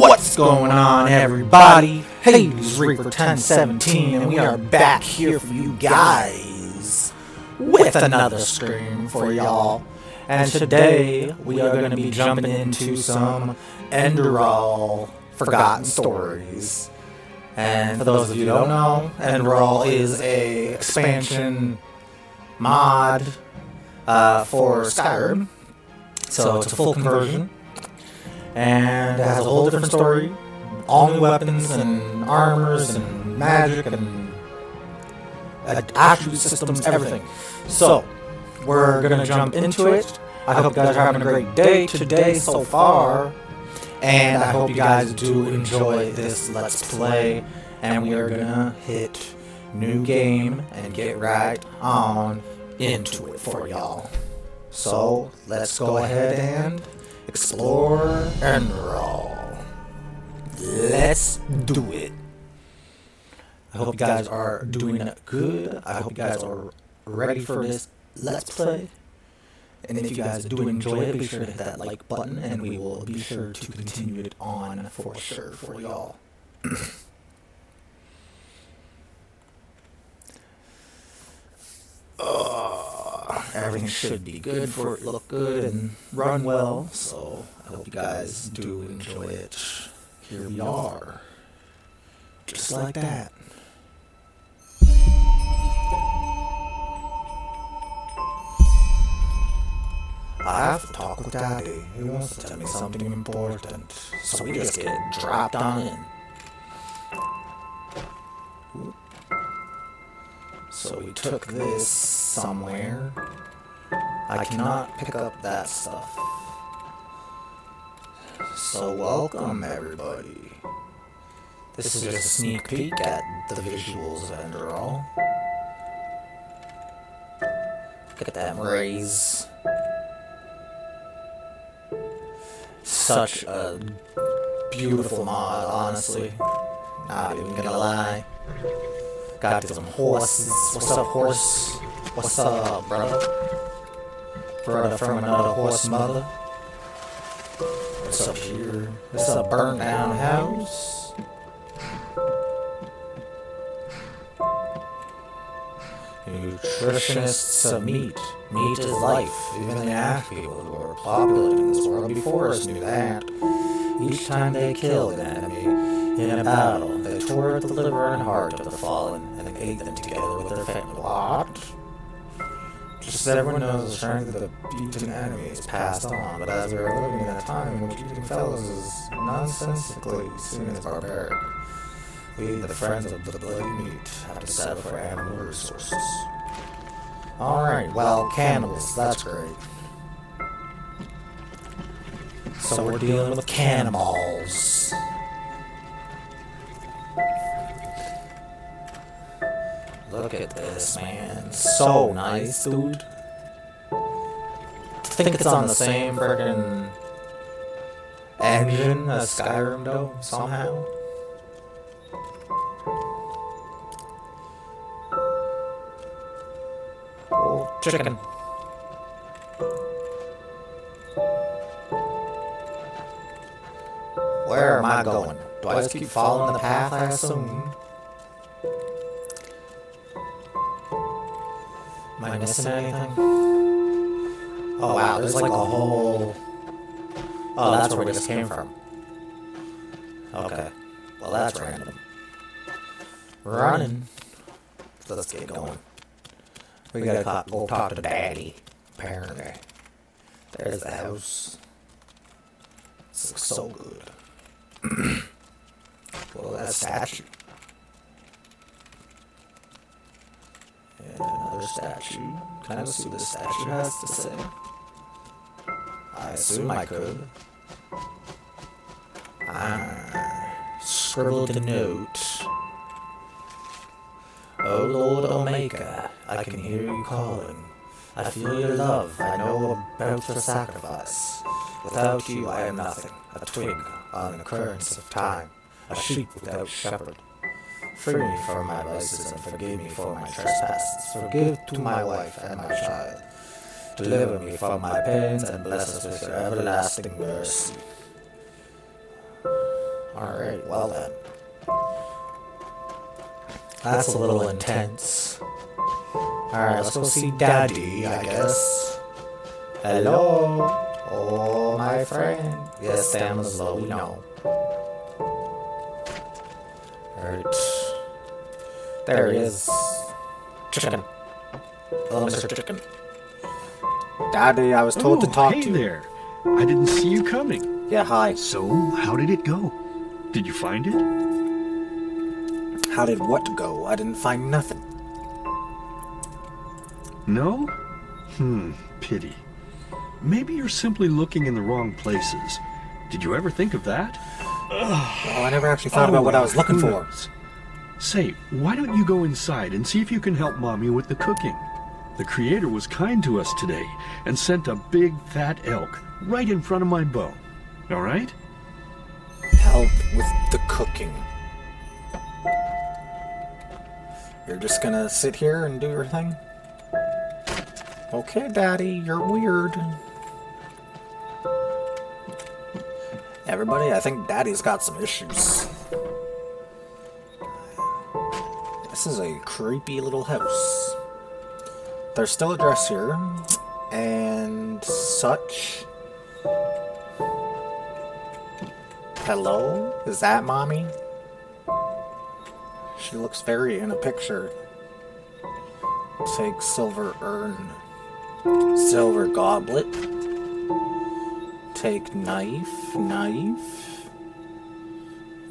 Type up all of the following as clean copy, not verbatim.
What's going on, everybody? Hades Reaper 1017, and we are back here for you guys with another stream for y'all. And today we are going to be jumping into some Enderal Forgotten Stories. And for those of you who don't know, Enderal is a expansion mod for Skyrim. So it's a full conversion. And it has a whole different story, all new weapons and armors and magic and attribute systems, everything. So, we're going to jump into it. I hope you guys are having a great day today so far. And I hope you guys do enjoy this Let's Play. And we are going to hit new game and get right on into it for y'all. So, let's go ahead and explore Enderal. Let's do it. I hope you guys are doing good. I hope you guys are ready for this Let's Play. And if you guys do enjoy it, be sure to hit that like button, and we will be sure to continue it on for sure for y'all. Everything should be good for it, look good, and run well, so I hope you guys do enjoy it. Here we are. Just like that. I have to talk with Daddy. He wants to tell me something important, so we just get dropped on in. So we took this somewhere. I cannot pick up that stuff. So welcome, everybody. This is just a sneak peek at the visuals of Enderal. Look at that raise. Such a beautiful mod, honestly. Not even gonna lie. Got some horses. What's up, horse? What's up, brother? Brother from another horse mother. What's up here? This is a burnt down house. Nutritionists of meat. Meat is life. Even the act people who were populating this world before us knew that. Each time they killed an enemy in a battle, they tore at the liver and heart of the fallen and ate them together with their family. What? Just as everyone knows, the strength of the beaten enemy is passed on, but as we are living in a time in which eating fellows is nonsensically seen as barbaric, we, the friends of the bloody meat, have to settle for animal resources. Alright, well, cannibals, that's great. So we're dealing with cannibals. Look at this, man. So nice, dude. I think it's on the same frickin' engine as Skyrim, though, somehow. Oh, chicken. Where am I going? Do I just keep following the path, I assume? Am I missing anything? Oh wow, there's like a whole... Oh, that's where we just came from. Okay. Well, that's random. Running. Let's get going. We gotta go talk to Daddy, apparently. There's the house. This looks so good. Well, that statue. And another statue. Can I go see what this statue has to say? I assume I could. Scribbled a note. Oh Lord Omega, I can hear you calling. I feel your love, I know about your sacrifice. Without you I am nothing, a twig on an occurrence of time, a sheep without shepherd. Free me from my vices and forgive me for my trespasses. Forgive to my wife and my child. Deliver me from my pains and bless us with your everlasting mercy. Alright, well then. That's a little intense. Alright, let's go see Daddy, I guess. Hello? Oh, my friend. Yes, stamina's low, we know. Alright. There he is. Chicken. Hello, Mr. Chicken. Daddy, I was told to talk to you. Hey there. I didn't see you coming. Yeah, hi. So, how did it go? Did you find it? How did what go? I didn't find nothing. No? Pity. Maybe you're simply looking in the wrong places. Did you ever think of that? Well, I never actually thought about what I was looking for. Say, why don't you go inside and see if you can help Mommy with the cooking? The Creator was kind to us today and sent a big fat elk right in front of my bow. All right? Help with the cooking. You're just gonna sit here and do your thing? Okay, Daddy, you're weird. Everybody, I think Daddy's got some issues. This is a creepy little house. There's still a dress here, and such. Hello? Is that Mommy? She looks very in a picture. Take silver urn. Silver goblet. Take knife. Knife.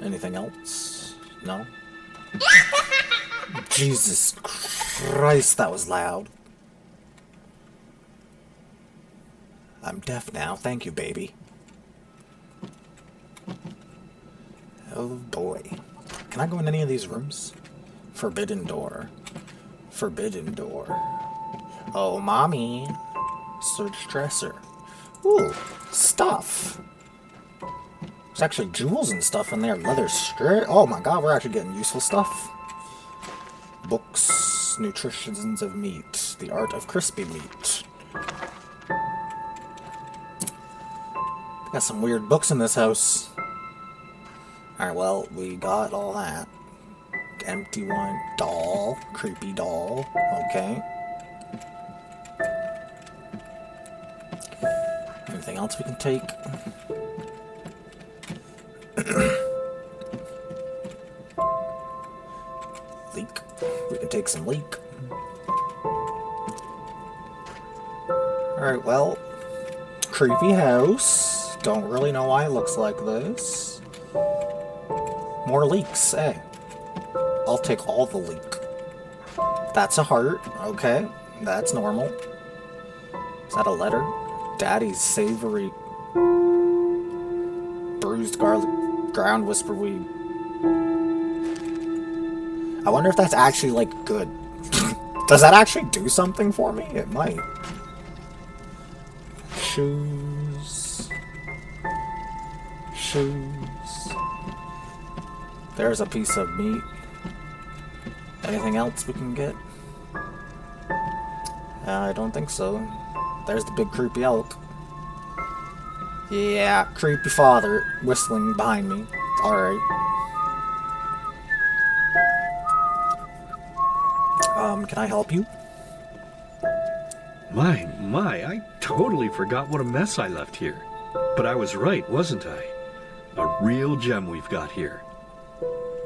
Anything else? No? Jesus Christ, that was loud. I'm deaf now. Thank you, baby. Oh boy. Can I go in any of these rooms? Forbidden door. Forbidden door. Oh, Mommy. Search dresser. Ooh, stuff. There's actually jewels and stuff in there. Leather strip. Oh my god, we're actually getting useful stuff. Books. Nutritions of meat. The art of crispy meat. Got some weird books in this house. Alright, well, we got all that. Empty one. Doll. Creepy doll. Okay. Anything else we can take? Leek. We can take some leek. Alright, well. Creepy house. Don't really know why it looks like this. More leeks, eh? I'll take all the leek. That's a heart. Okay. That's normal. Is that a letter? Daddy's savory bruised garlic ground whisper weed. I wonder if that's actually, like, good. Does that actually do something for me? It might. Shoes. Shoes. There's a piece of meat. Anything else we can get? I don't think so. There's the big creepy elk. Yeah, creepy father whistling behind me. Alright. Can I help you? My, I totally forgot what a mess I left here. But I was right, wasn't I? A real gem we've got here.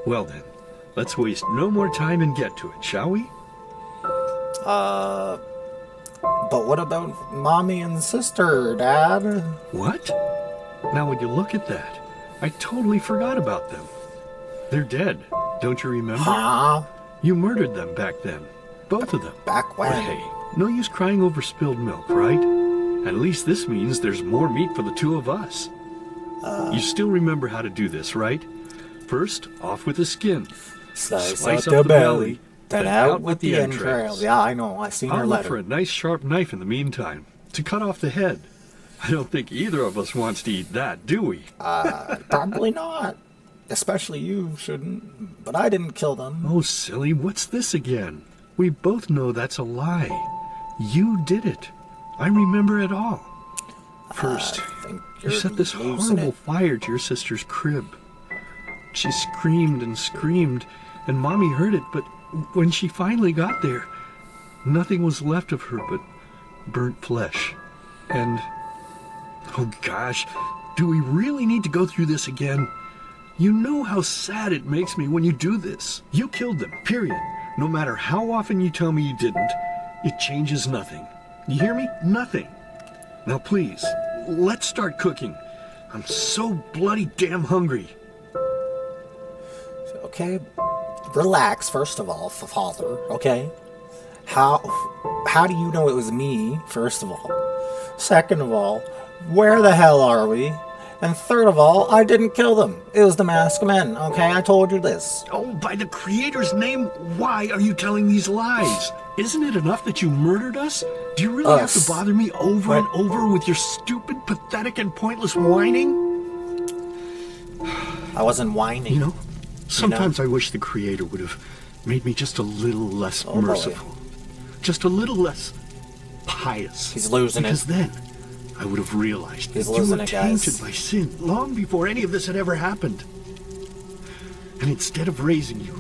Well then, let's waste no more time and get to it, shall we? But what about Mommy and sister, Dad? What? Now would you look at that? I totally forgot about them. They're dead, don't you remember? Huh? You murdered them back then. Both of them. Back when? But hey, no use crying over spilled milk, right? At least this means there's more meat for the two of us. You still remember how to do this, right? First, off with the skin. Slice Slice up up the the belly, belly, then then out out with with the the entrails. entrails. Yeah, I know. I seen your I'll look for letter. a nice sharp knife in the meantime to cut off the head. I don't think either of us wants to eat that, do we? Probably not. Especially you shouldn't. But I didn't kill them. Oh, silly, what's this again? We both know that's a lie. You did it. I remember it all. First, I think you you're set this losing horrible it. fire to your sister's crib. She screamed and screamed, and Mommy heard it, but when she finally got there, nothing was left of her but burnt flesh. And, oh gosh, do we really need to go through this again? You know how sad it makes me when you do this. You killed them, period. No matter how often you tell me you didn't, it changes nothing. You hear me? Nothing. Now please, let's start cooking. I'm so bloody damn hungry. Okay, relax, first of all, father, okay? How do you know it was me, first of all? Second of all, where the hell are we? And third of all, I didn't kill them. It was the masked men, okay? I told you this. Oh, by the Creator's name, why are you telling these lies? Isn't it enough that you murdered us? Do you really have to bother me over and over with your stupid, pathetic, and pointless whining? I wasn't whining. You know, sometimes I wish the Creator would have made me just a little less merciful. Just a little less pious. He's losing because then I would have realized that you were tainted by sin long before any of this had ever happened. And instead of raising you,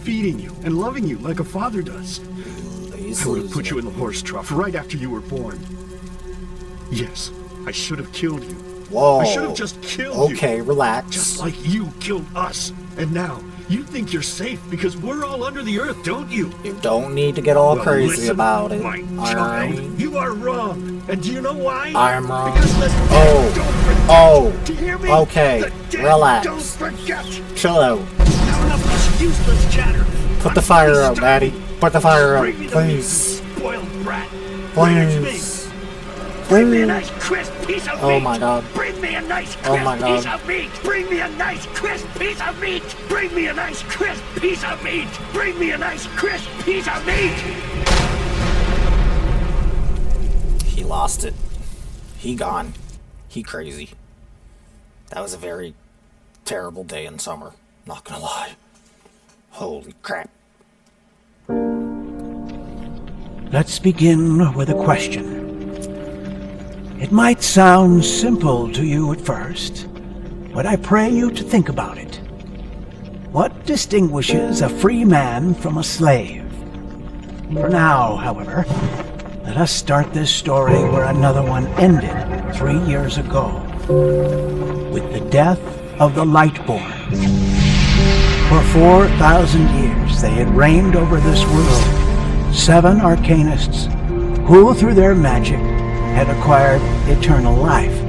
feeding you, and loving you like a father does, I would have put you in the horse trough right after you were born. Yes, I should have killed you. Whoa. I should have just killed you. Okay, relax. Just like you killed us. And now, you think you're safe because we're all under the earth, don't you? You don't need to get all crazy about it. My child, you are wrong. And do you know why? I'm wrong. Because the dead don't forget. Do you hear me? Okay, the dead relax. Don't forget. Chill out. Now enough of this useless chatter. Put the fire out, Daddy. Put the fire out, Bring me the please. meat, spoiled brat. Please. Bring me a nice crisp piece of meat. Oh my God. Bring me a nice crisp piece of meat. Bring me a nice crisp piece of meat. Bring me a nice crisp piece of meat. Bring me a nice crisp piece of meat. He lost it. He gone. He crazy. That was a very terrible day in summer. Not gonna lie. Holy crap. Let's begin with a question. It might sound simple to you at first, but I pray you to think about it. What distinguishes a free man from a slave? For now, however, let us start this story where another one ended 3 years ago, with the death of the Lightborn. For 4,000 years they had reigned over this world, 7 arcanists, who through their magic had acquired eternal life.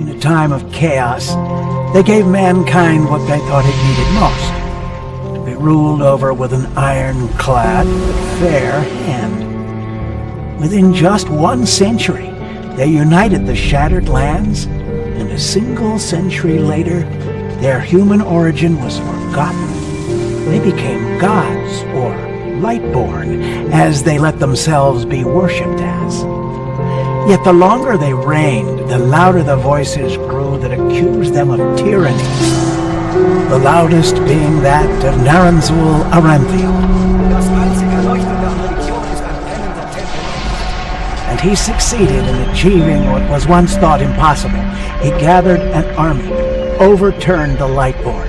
In a time of chaos, they gave mankind what they thought it needed most, to be ruled over with an ironclad but fair hand. Within just 1 century, they united the shattered lands, and a single century later, their human origin was forgotten. They became gods, or Lightborn, as they let themselves be worshipped as. Yet the longer they reigned, the louder the voices grew that accused them of tyranny. The loudest being that of Naranzul Aranthiel. And he succeeded in achieving what was once thought impossible. He gathered an army, overturned the Lightborn,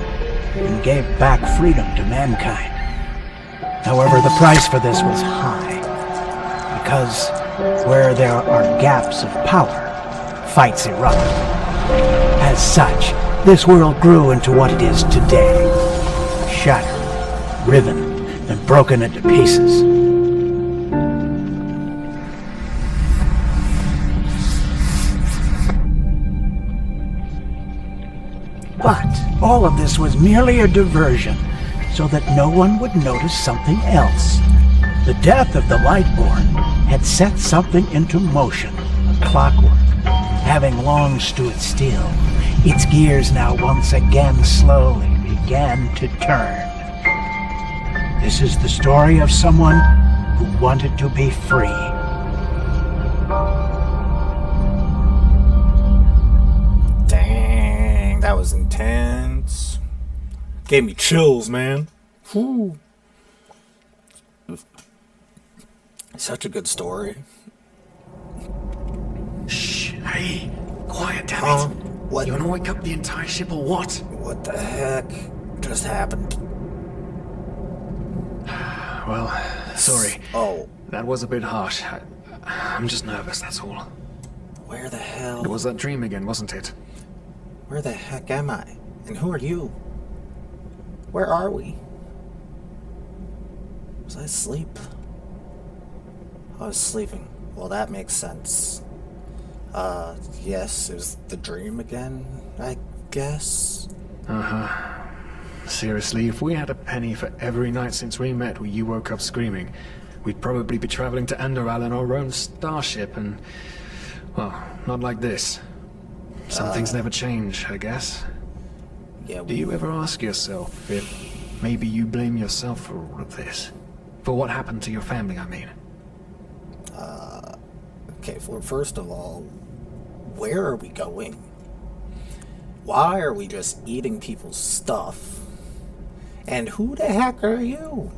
and gave back freedom to mankind. However, the price for this was high, because where there are gaps of power, fights erupt. As such, this world grew into what it is today, shattered, riven, and broken into pieces. But all of this was merely a diversion, so that no one would notice something else. The death of the Lightborn had set something into motion, a clockwork. Having long stood still, its gears now once again slowly began to turn. This is the story of someone who wanted to be free. Dang, that was intense. Gave me chills, man. Whew. Such a good story. Shh, hey, quiet, damn it. What? You wanna wake up the entire ship or what? What the heck just happened? Well, sorry. Oh, That was a bit harsh. I'm just nervous, that's all. where the hell? It was that dream again, wasn't it? Where the heck am I? And who are you? Where are we? Was I asleep? I was sleeping. Well, that makes sense. Yes, it was the dream again, I guess. Uh-huh. Seriously, if we had a penny for every night since we met where you woke up screaming, we'd probably be traveling to Enderal in our own starship and... well, not like this. Some things never change, I guess. Yeah, Do you ever ask yourself if maybe you blame yourself for all of this? For what happened to your family, I mean? Okay, first of all, where are we going? Why are we just eating people's stuff? And who the heck are you?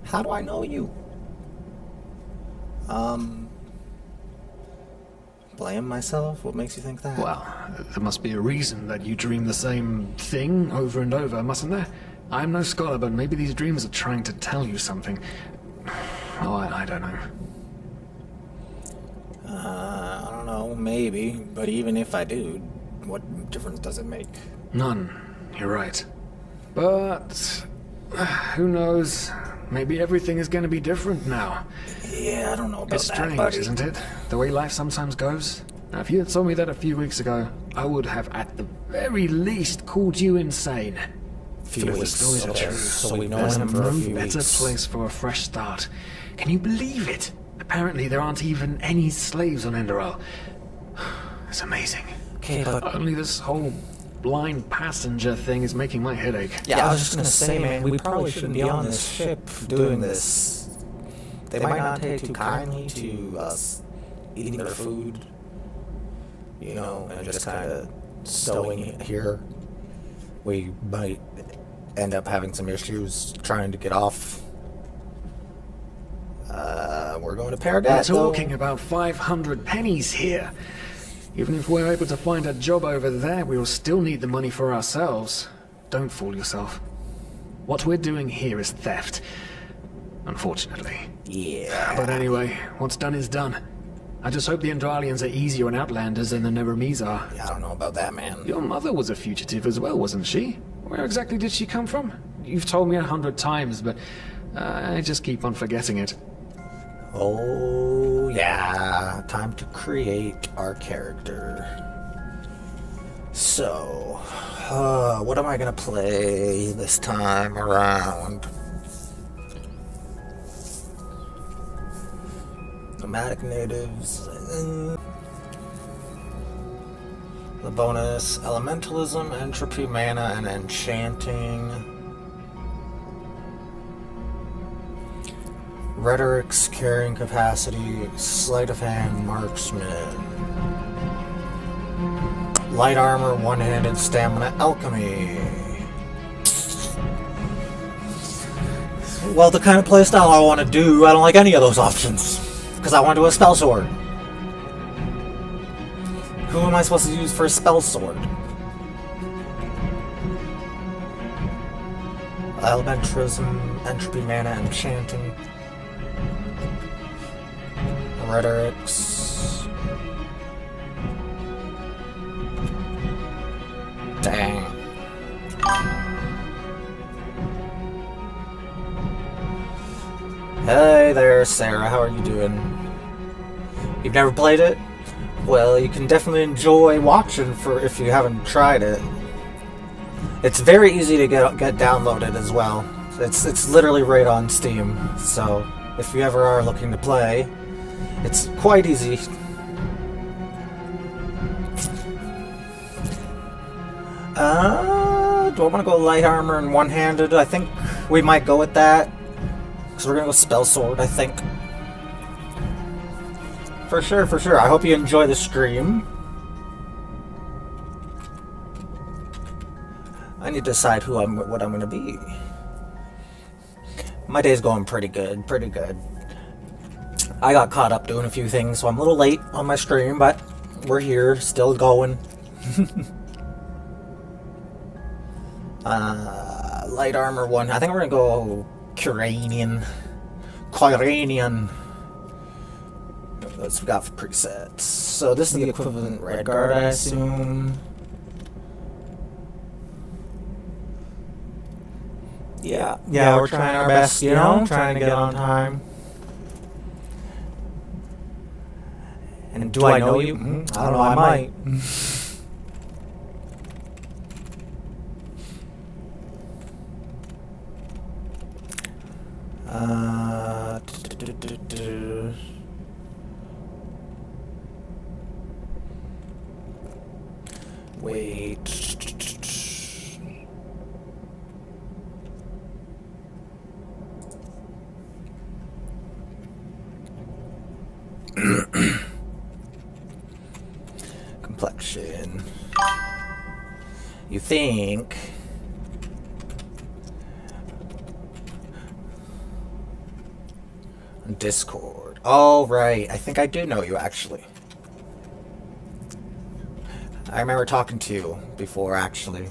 How do I know you? Blame myself? What makes you think that? Well, there must be a reason that you dream the same thing over and over, mustn't there? I'm no scholar, but maybe these dreams are trying to tell you something. Oh, I don't know. I don't know, maybe. But even if I do, what difference does it make? None. You're right. But... who knows? Maybe everything is going to be different now. Yeah, I don't know about It's that, strange, buddy. isn't it? The way life sometimes goes. Now, if you had told me that a few weeks ago, I would have at the very least called you insane. Few But if the weeks, stories are okay, true, so we've known there's him for no a few better weeks. place for a fresh start. Can you believe it? Apparently there aren't even any slaves on Enderal. It's amazing. Okay, but Only this whole blind passenger thing is making my head ache. yeah, I was just gonna say, man, we probably shouldn't be on this ship doing this. They might not take too kindly to us eating their food, you know, and just kind of stowing it here. We might end up having some issues trying to get off. We're going to We're Paragat, though. talking about 500 pennies here. Even if we're able to find a job over there, we'll still need the money for ourselves. Don't fool yourself. What we're doing here is theft. Unfortunately. Yeah. But anyway, what's done is done. I just hope the Endralians are easier on Outlanders than the Nevermees are. I don't know about that, man. Your mother was a fugitive as well, wasn't she? Where exactly did she come from? You've told me 100 times, but I just keep on forgetting it. Oh, yeah. Time to create our character. So, what am I gonna play this time around? Nomadic natives. The bonus: elementalism, entropy, mana, and enchanting. Rhetoric's carrying capacity, sleight of hand, marksman. Light armor, one-handed stamina, alchemy. Well, the kind of playstyle I want to do, I don't like any of those options. Because I want to do a spell sword. Who am I supposed to use for a spell sword? Elementalism, entropy, mana, enchanting. Rhetorics. Dang. Hey there, Sarah. How are you doing? You've never played it? Well, you can definitely enjoy watching for if you haven't tried it. It's very easy to get downloaded as well. It's literally right on Steam. So if you ever are looking to play, it's quite easy. Do I want to go light armor and one-handed? I think we might go with that. Because we're going to go spell sword, I think. For sure, for sure. I hope you enjoy the stream. I need to decide what I'm going to be. My day's going pretty good, pretty good. I got caught up doing a few things, so I'm a little late on my stream, but we're here, still going. Light armor 1. I think we're gonna go Kuranian. Kyranian. That's what we got for presets. So this is the equivalent red guard, I assume. Yeah, we're trying our best, you know, trying to get on time. And do I know you? I don't know, I might. Wait. Complexion. You think? Discord. Oh, right. I think I do know you, actually. I remember talking to you before, actually.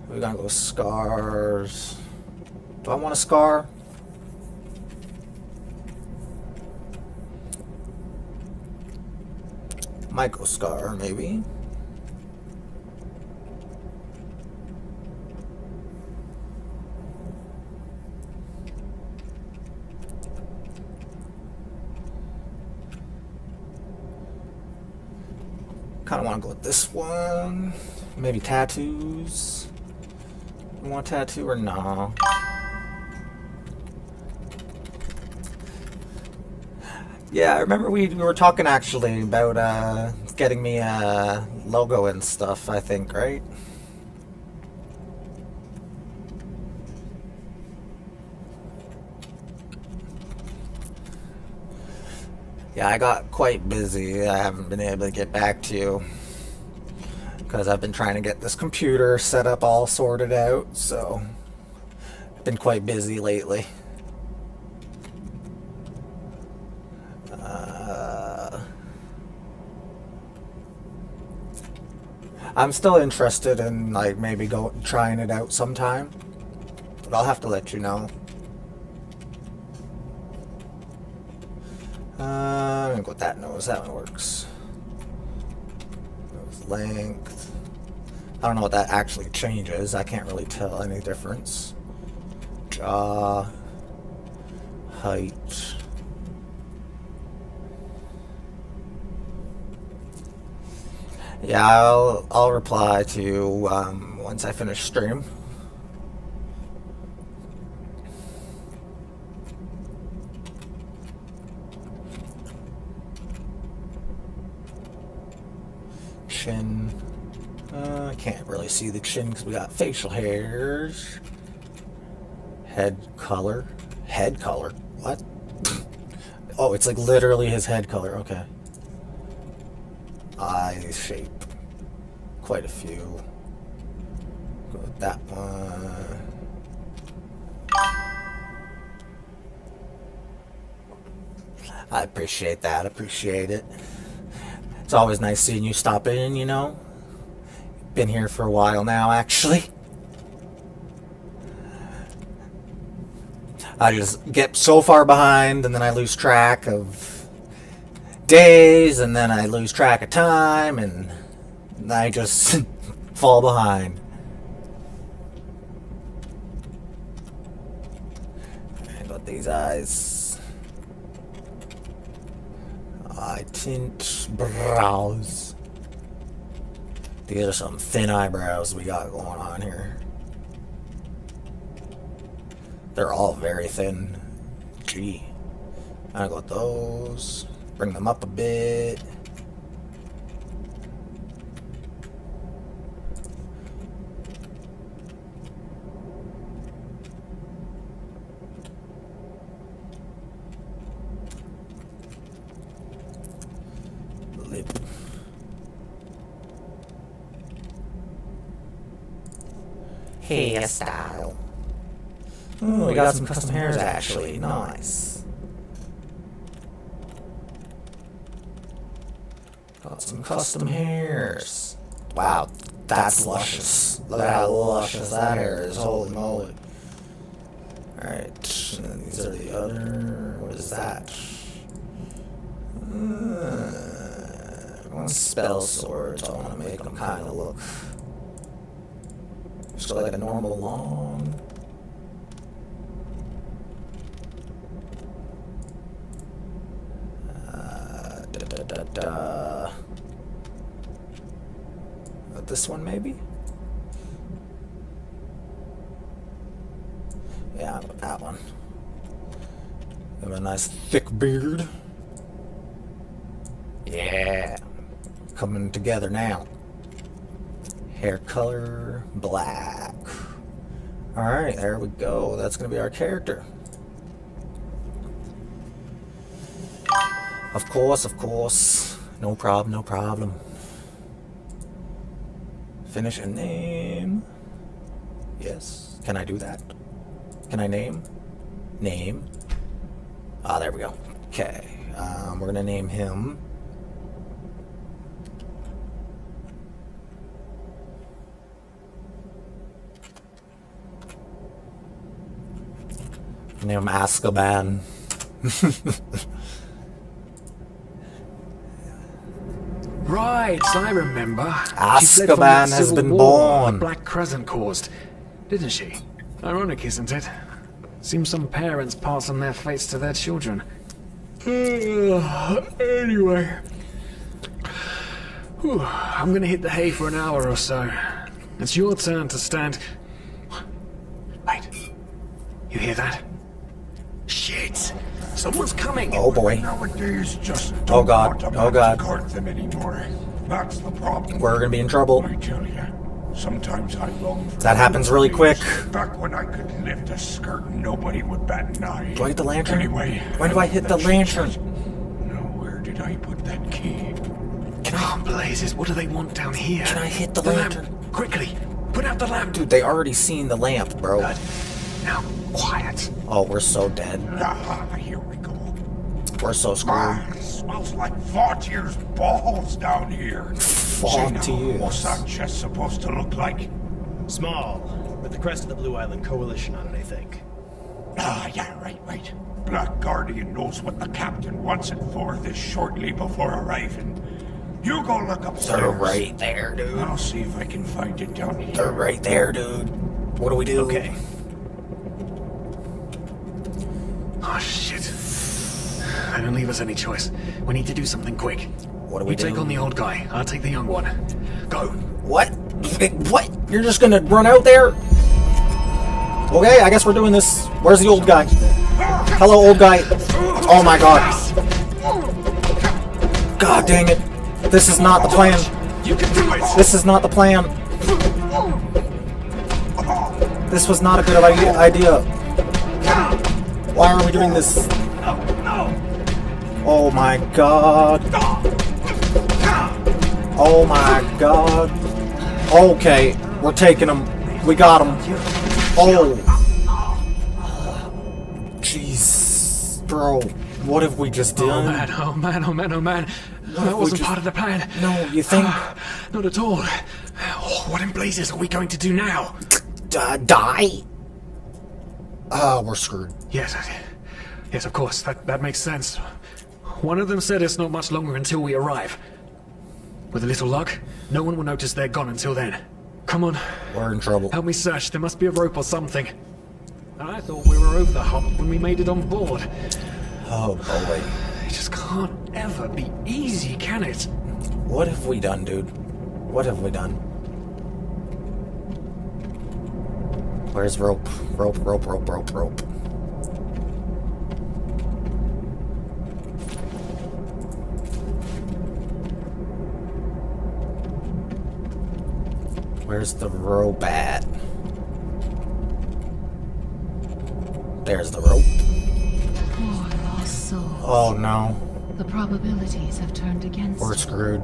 We're gonna go scars. Do I want a scar? Might go scar, maybe. Kind of want to go with this one. Maybe tattoos. You want a tattoo or no? Yeah, I remember we were talking actually about getting me a logo and stuff, I think, right? Yeah, I got quite busy. I haven't been able to get back to you because I've been trying to get this computer set up all sorted out, so I've been quite busy lately. I'm still interested in like maybe trying it out sometime, but I'll have to let you know. I'm gonna go with that nose. That one works. Nose length. I don't know what that actually changes. I can't really tell any difference. Jaw. Height. Yeah, I'll reply to you once I finish stream. Chin. I can't really see the chin because we got facial hairs. Head color. Head color? What? Oh, it's like literally his head color. Okay. Eye shape. Quite a few. Go with that one. I appreciate that. Appreciate it. It's always nice seeing you stop in, you know. Been here for a while now, actually. I just get so far behind and then I lose track of days, and then I lose track of time, and I just fall behind. I got these eyes. Eye tint, brows. These are some thin eyebrows we got going on here. They're all very thin. Gee. I got those. Bring them up a bit. Lip. Hairstyle. Oh, we got some custom hairs actually. Nice. Got some custom hairs. Wow, that's luscious. Look at how luscious that hair is. Holy moly. Alright, these are the other... What is that? I want spell swords. I want to make them kind of look just like a normal long. This one maybe? Yeah, that one. Have a nice thick beard. Yeah. Coming together now. Hair color, black. Alright, there we go. That's going to be our character. Of course, of course. No problem, no problem. Finish a name. Yes. Can I do that? Can I name? Name. Ah, there we go. Okay. We're going to name him. Name him Azkaban. Right, I remember. Azkaban has been born. The Black Crescent caused, didn't she? Ironic, isn't it? Seems some parents pass on their fates to their children. Anyway. Whew, I'm gonna hit the hay for an hour or so. It's your turn to stand... Wait. You hear that? Shit! Someone's coming! Oh boy. Nowadays, just Oh don't god. want a Oh man god. to guard them anymore. That's the problem. We're gonna be in trouble. I tell you, sometimes I long for That happens really quick. back when I could lift a skirt and nobody would bat an eye. Do I hit the lantern? Anyway, When do I hit the lantern? now where did I put that key? Can Oh, I... blazes, what do they want down here? Can I hit the lamp? lantern? Quickly! Put out the lamp! Dude, they already seen the lamp, bro. Good. Now, quiet. Oh, we're so dead. Aha, here we go. We're so screwed. It smells like Vaughtier's balls down here. Vaughtier's. What's Sanchez supposed to look like? Small, with the crest of the Blue Island Coalition on it, I think. Ah, yeah, right. Black Guardian knows what the captain wants it for this shortly before arriving. You go look upstairs. They're right there, dude. I'll see if I can find it down here. They're right there, dude. What do we do? Okay. Oh, shit. They don't leave us any choice. We need to do something quick. What do we You do? take on the old guy. I'll take the young one. Go. What? What? You're just gonna run out there? Okay, I guess we're doing this. Where's the old guy? Hello, old guy. Oh my god. God dang it. This is not the plan. You can do it! This is not the plan. This was not a good idea. Why are we doing this? Oh my god. Oh my god. Okay, we're taking him. We got him. Oh. Jeez. Bro, what have we just done? Oh man. That wasn't part of the plan. No, you think? Not at all. What in blazes are we going to do now? Die? We're screwed. Yes, of course. That makes sense. One of them said it's not much longer until we arrive. With a little luck, no one will notice they're gone until then. Come on, We're in trouble. help me search. There must be a rope or something. I thought we were over the hump when we made it on board. Oh boy. It just can't ever be easy, can it? What have we done, dude? What have we done? Where's rope? Rope. Where's the rope at? There's the rope. Poor lost souls. Oh no. The probabilities have turned against We're you. screwed.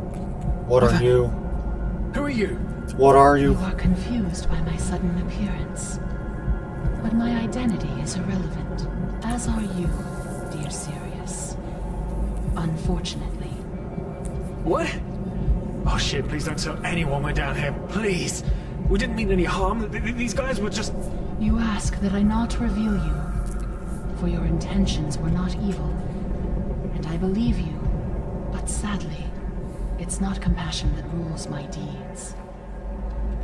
What are you? Who are you? What are You you? are confused by my sudden appearance. But my identity is irrelevant, as are you, dear Sirius. Unfortunately. What? Oh shit, please don't tell anyone we're down here, please. We didn't mean any harm. These guys were just... You ask that I not reveal you, for your intentions were not evil. And I believe you, but sadly, it's not compassion that rules my deeds.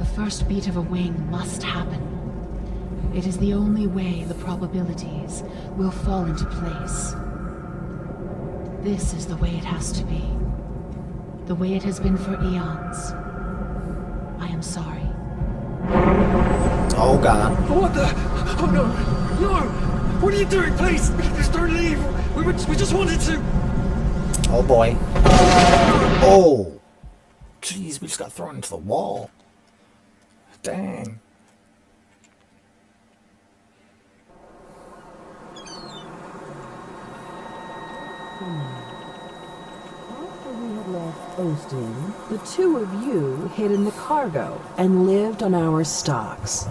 The first beat of a wing must happen. It is the only way the probabilities will fall into place. This is the way it has to be. The way it has been for eons. I am sorry. Oh God. What the? Oh no! No! What are you doing? Please! Just don't leave! We just wanted to... Oh boy. Oh! Jeez, we just got thrown into the wall. Dang. After we had left Osteen, the two of you hid in the cargo and lived on our stocks.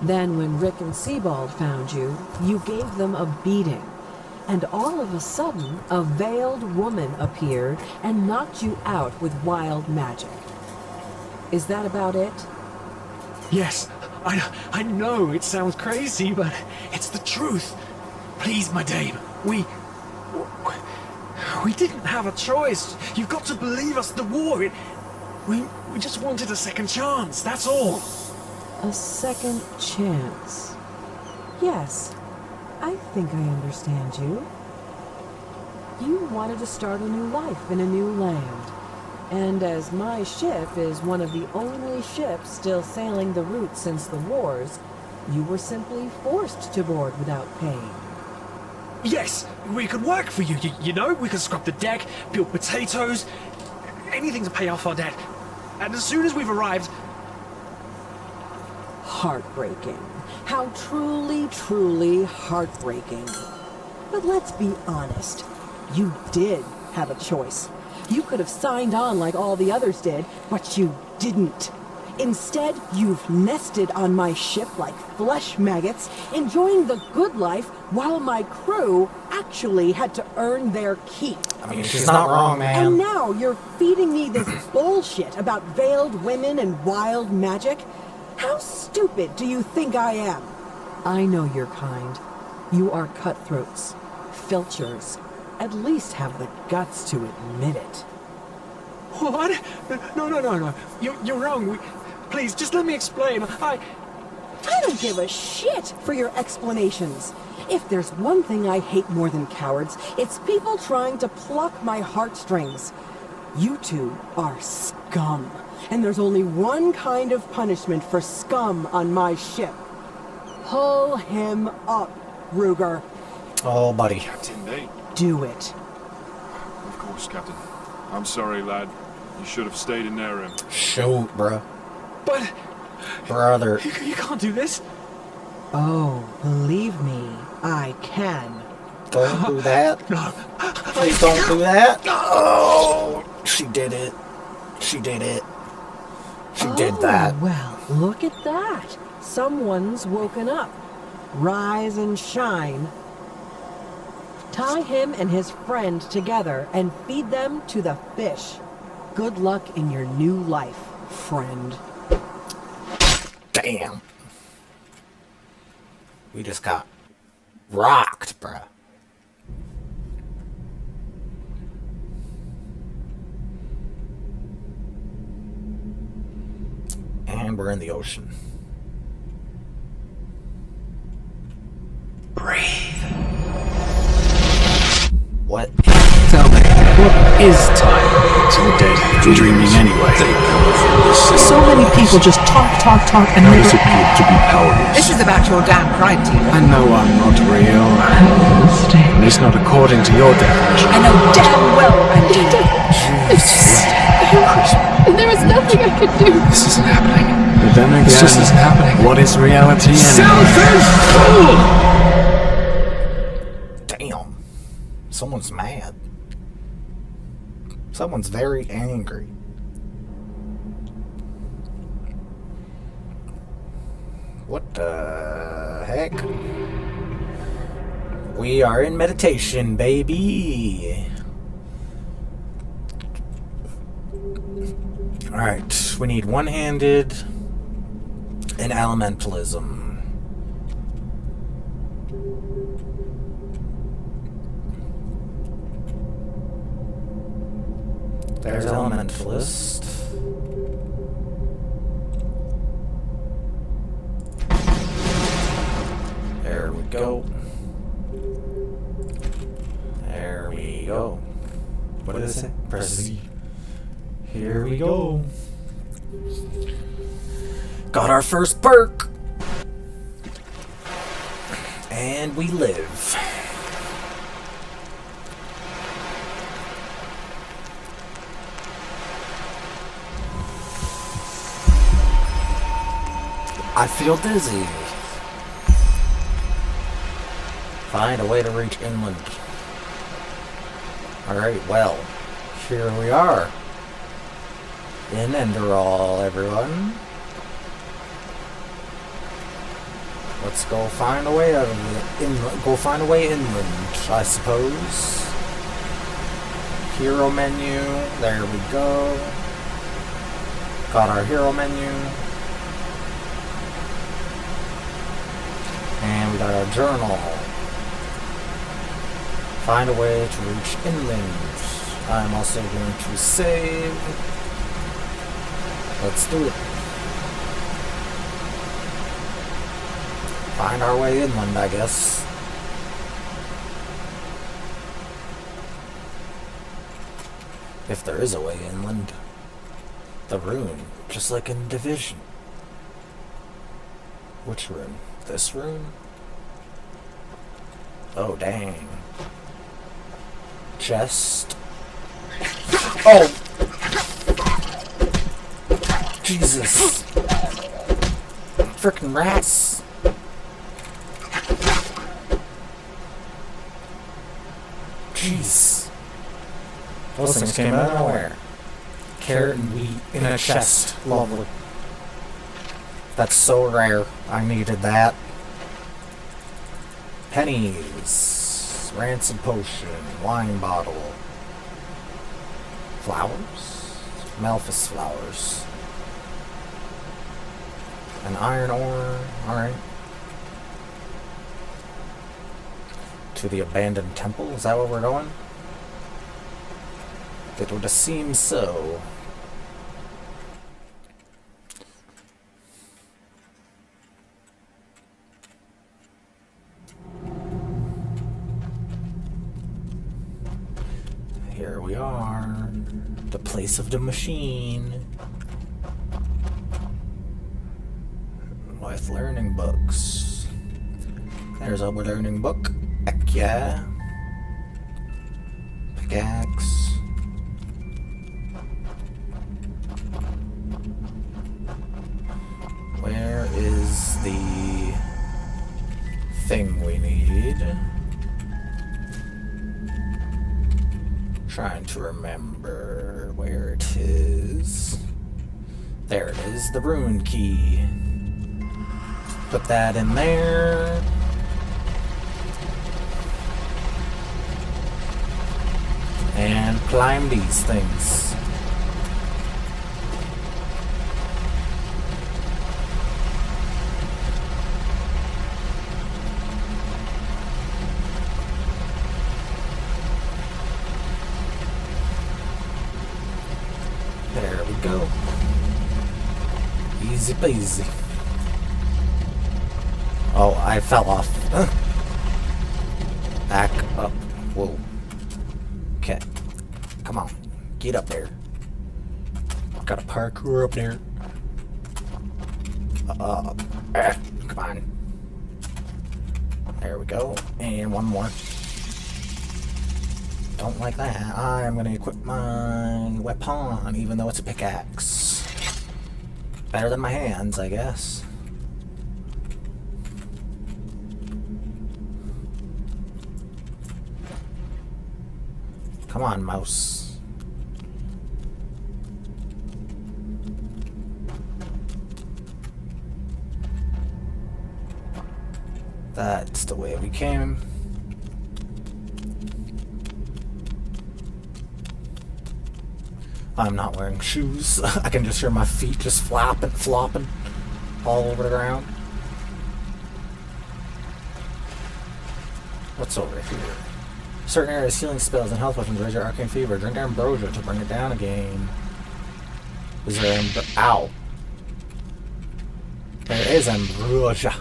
Then when Rick and Sebald found you, you gave them a beating. And all of a sudden, a veiled woman appeared and knocked you out with wild magic. Is that about it? Yes, I know it sounds crazy, but it's the truth. Please, my dame, we didn't have a choice. You've got to believe us. The war, we just wanted a second chance. That's all. A second chance. Yes, I think I understand you. You wanted to start a new life in a new land. And as my ship is one of the only ships still sailing the route since the wars, you were simply forced to board without paying. Yes, we could work for you. You know, we could scrub the deck, peel potatoes, anything to pay off our debt. And as soon as we've arrived... Heartbreaking. How truly, truly heartbreaking. But let's be honest. You did have a choice. You could have signed on like all the others did, but you didn't. Instead, you've nested on my ship like flesh maggots, enjoying the good life while my crew actually had to earn their keep. I mean, she's not wrong, man. And now you're feeding me this bullshit about veiled women and wild magic? How stupid do you think I am? I know your kind. You are cutthroats, filchers. At least have the guts to admit it. What? No. You're wrong. Please, just let me explain. I don't give a shit for your explanations. If there's one thing I hate more than cowards, it's people trying to pluck my heartstrings. You two are scum. And there's only one kind of punishment for scum on my ship. Pull him up, Ruger. Oh, buddy. Captain Nate. Do it. Of course, Captain. I'm sorry, lad. You should have stayed in there and... Shoot, bruh. But... Brother. You can't do this. Oh, believe me, I can. Don't do that. No. Please don't do that. Oh, she did it. She did it. She did that. Well, look at that. Someone's woken up. Rise and shine. Tie him and his friend together and feed them to the fish. Good luck in your new life, friend. Damn. We just got rocked, bruh. And we're in the ocean. Breathe. What? Tell me, what is time to the dead dreaming anyway? So many people just talk, and How never... does it feel to be powerless? This is about your damn pride, Tina. I know I'm not real. At least not according to your definition. I know damn well I'm dead. There is nothing I could do. This isn't happening. But then again, This just isn't happening. What is reality anyway? Damn. Someone's mad. Someone's very angry. What the heck? We are in meditation, baby. Alright, we need one-handed and elementalism. There's elementalist. There we go. There we go. What did it say? Press Z. Here we go. Got our first perk. And we live. I feel dizzy. Find a way to reach inland. Alright, well, here we are. In Enderal, everyone. Let's go find a way out of it. Go find a way inland, I suppose. Hero menu. There we go. Got our hero menu. And we got our journal. Find a way to reach inland. I'm also going to save. Let's do it. Find our way inland, I guess. If there is a way inland. The rune, just like in Division. Which rune? This rune? Oh, dang. Chest. Oh! Jesus. Frickin' rats. Jeez. Those things came out of nowhere. Carrot and wheat in a chest. Lovely. That's so rare. I needed that. Pennies. Rancid potion. Wine bottle. Flowers? Malphus flowers. An iron ore. Alright. To the abandoned temple? Is that where we're going? It would seem so. Here we are. The place of the machine. With learning books. There's a learning book. Heck yeah. Pickaxe. Where is the thing we need? Trying to remember where it is. There it is, the rune key. Put that in there. And climb these things. There we go. Easy peasy. Oh, I fell off. Back up. Whoa. Okay. Come on. Get up there. Got a parkour up there. Come on. There we go. And one more. Don't like that. I'm gonna equip my weapon, even though it's a pickaxe. Better than my hands, I guess. Come on, mouse. That's the way we came. I'm not wearing shoes. I can just hear my feet just flopping all over the ground. What's over here? Certain areas, healing spells and health weapons raise your arcane fever. Drink ambrosia to bring it down again. Is there ow. There is ambrosia.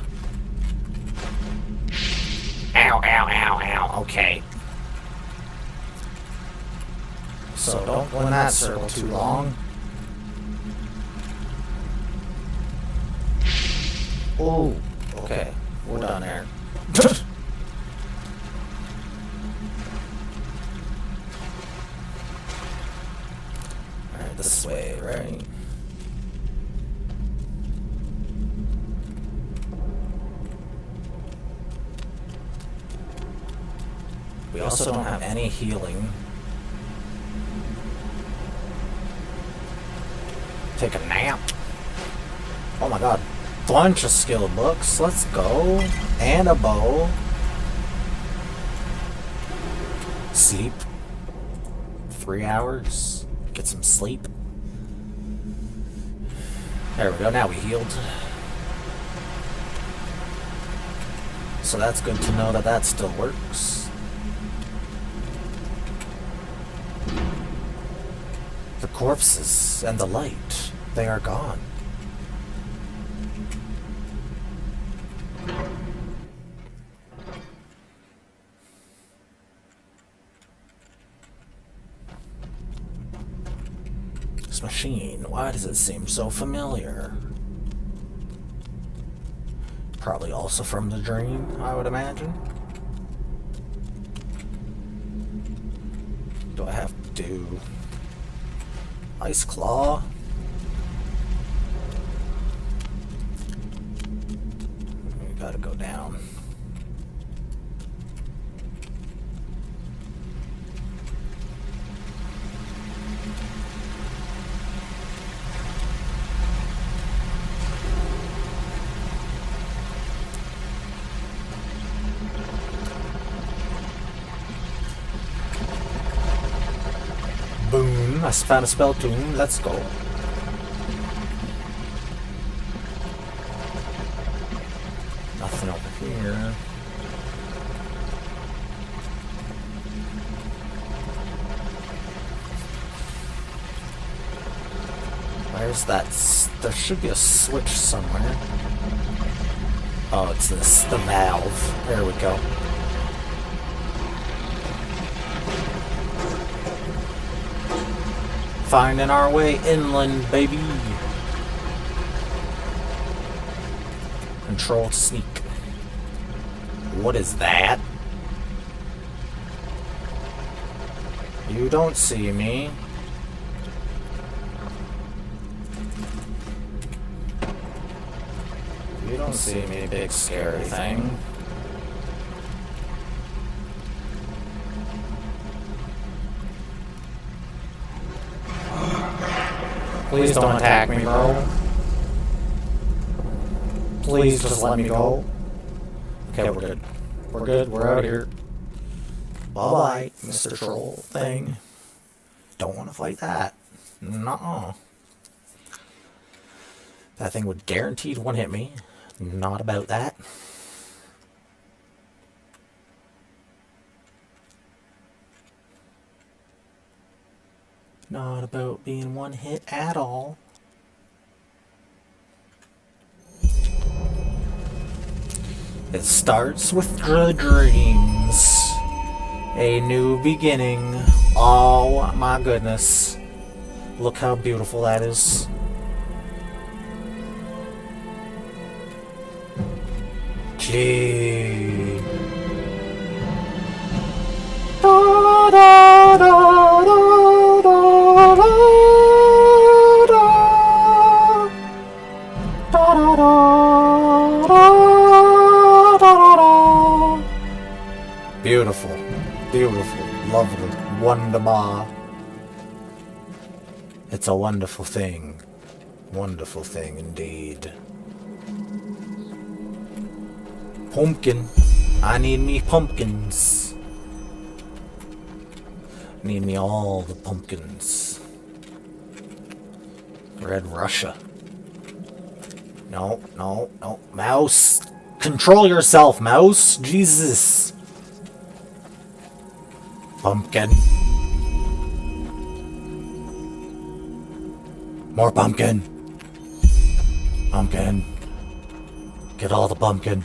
Ow, ow, ow, ow. Okay. So don't go in that circle too long. Oh, okay. We're done there. Alright, this way, right? We also don't have any healing. Take a nap. Oh my god. Bunch of skill books. Let's go. And a bow. Sleep. 3 hours. Get some sleep. There we go. Now we healed. So that's good to know that that still works. The corpses and the light, they are gone. This machine, why does it seem so familiar? Probably also from the dream, I would imagine. Do I have to do Ice Claw? We gotta go down. Boom, I found a spell tune, let's go. Nothing over here. Where's that? There should be a switch somewhere. Oh, it's this, the valve. There we go. Finding our way inland, baby. Control to sneak. What is that? You don't see me. You don't see me, big scary thing. Please don't attack me, bro. Please just let me go. Okay, we're good. We're good. We're out of here. Bye-bye, Mr. Troll thing. Don't want to fight that. Nuh-uh. That thing would guaranteed one-hit me. Not about that. Not about being one hit at all. It starts with the dreams. A new beginning. Oh my goodness. Look how beautiful that is. Gee. Da, da, da, da, da, da, da. Da, da, da, da, da, da. Beautiful, beautiful, lovely, wonderful. It's a wonderful thing indeed. Pumpkin, I need me pumpkins. Need me all the pumpkins. Red Russia. No, no, no. Mouse! Control yourself, mouse! Jesus! Pumpkin. More pumpkin. Pumpkin. Get all the pumpkin.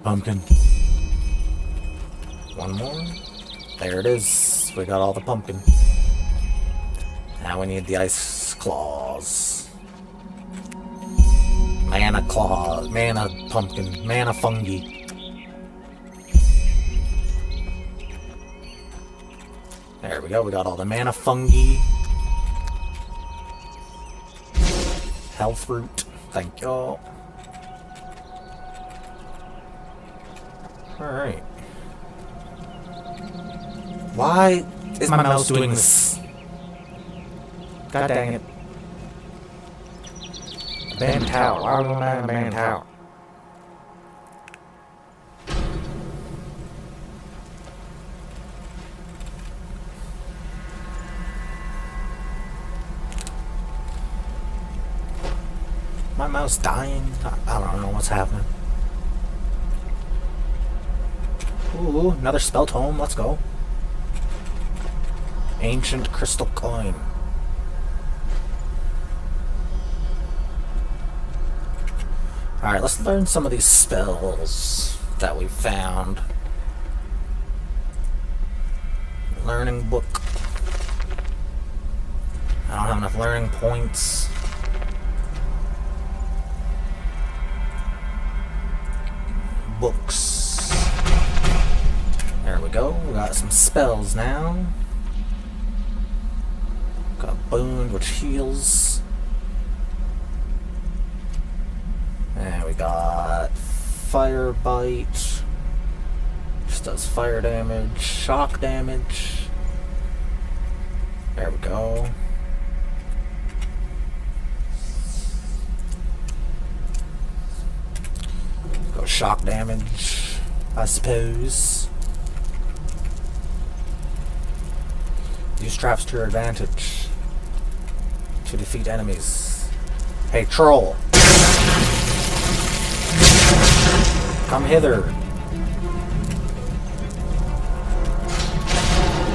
Pumpkin. One more. There it is. We got all the pumpkin. Now we need the ice claws. Mana claws. Mana pumpkin. Mana fungi. There we go. We got all the mana fungi. Health fruit. Thank y'all. Alright. Why is my mouse doing this? God dang it. Abandoned tower. Why are we going back to abandoned tower? My mouse dying? I don't know what's happening. Ooh, another spell tome. Let's go. Ancient crystal coin. Alright, let's learn some of these spells that we found. Learning book. I don't have enough learning points. Books. There we go. We got some spells now. Got Boon, which heals. And we got Fire Bite. Just does fire damage, shock damage. There we go. Go shock damage, I suppose. Use traps to your advantage to defeat enemies. Hey, troll! Come hither.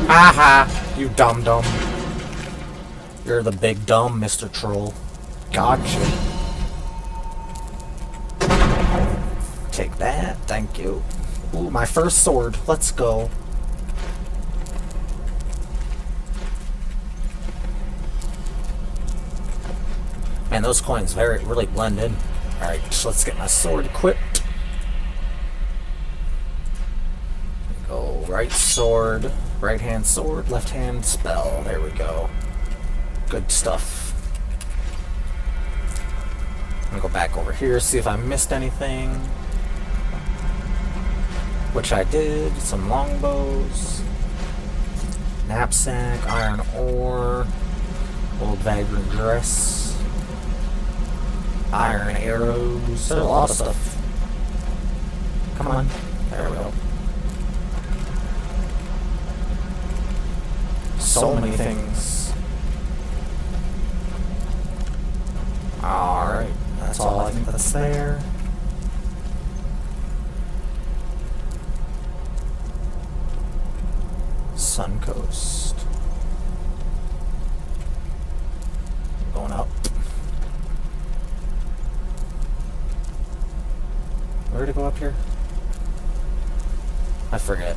Aha! You dum-dum. You're the big dumb, Mr. Troll. Gotcha. Take that. Thank you. Ooh, my first sword. Let's go. Man, those coins really blend in. Alright, so let's get my sword equipped. Go right sword, right hand sword, left hand spell. There we go. Good stuff. I'm gonna go back over here, see if I missed anything. Which I did. Some longbows. Knapsack, iron ore, old vagrant dress. Iron arrows. There's a lot of stuff. Come on. There we go. So many things. Alright. That's all I think that's there. Suncoast. Going up. Where to go up here? I forget.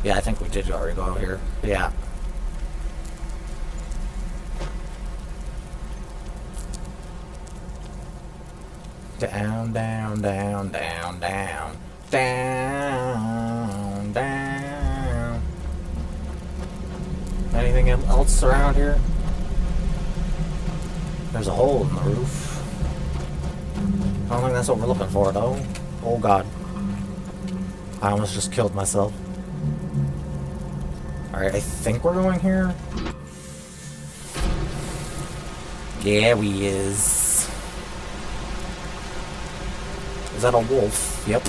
Yeah, I think we did already go over here. Yeah. Down, down, down, down, down. Down, down. Anything else around here? There's a hole in the roof. I don't think that's what we're looking for, though. Oh, God. I almost just killed myself. Alright, I think we're going here. Yeah, we is. Is that a wolf? Yep.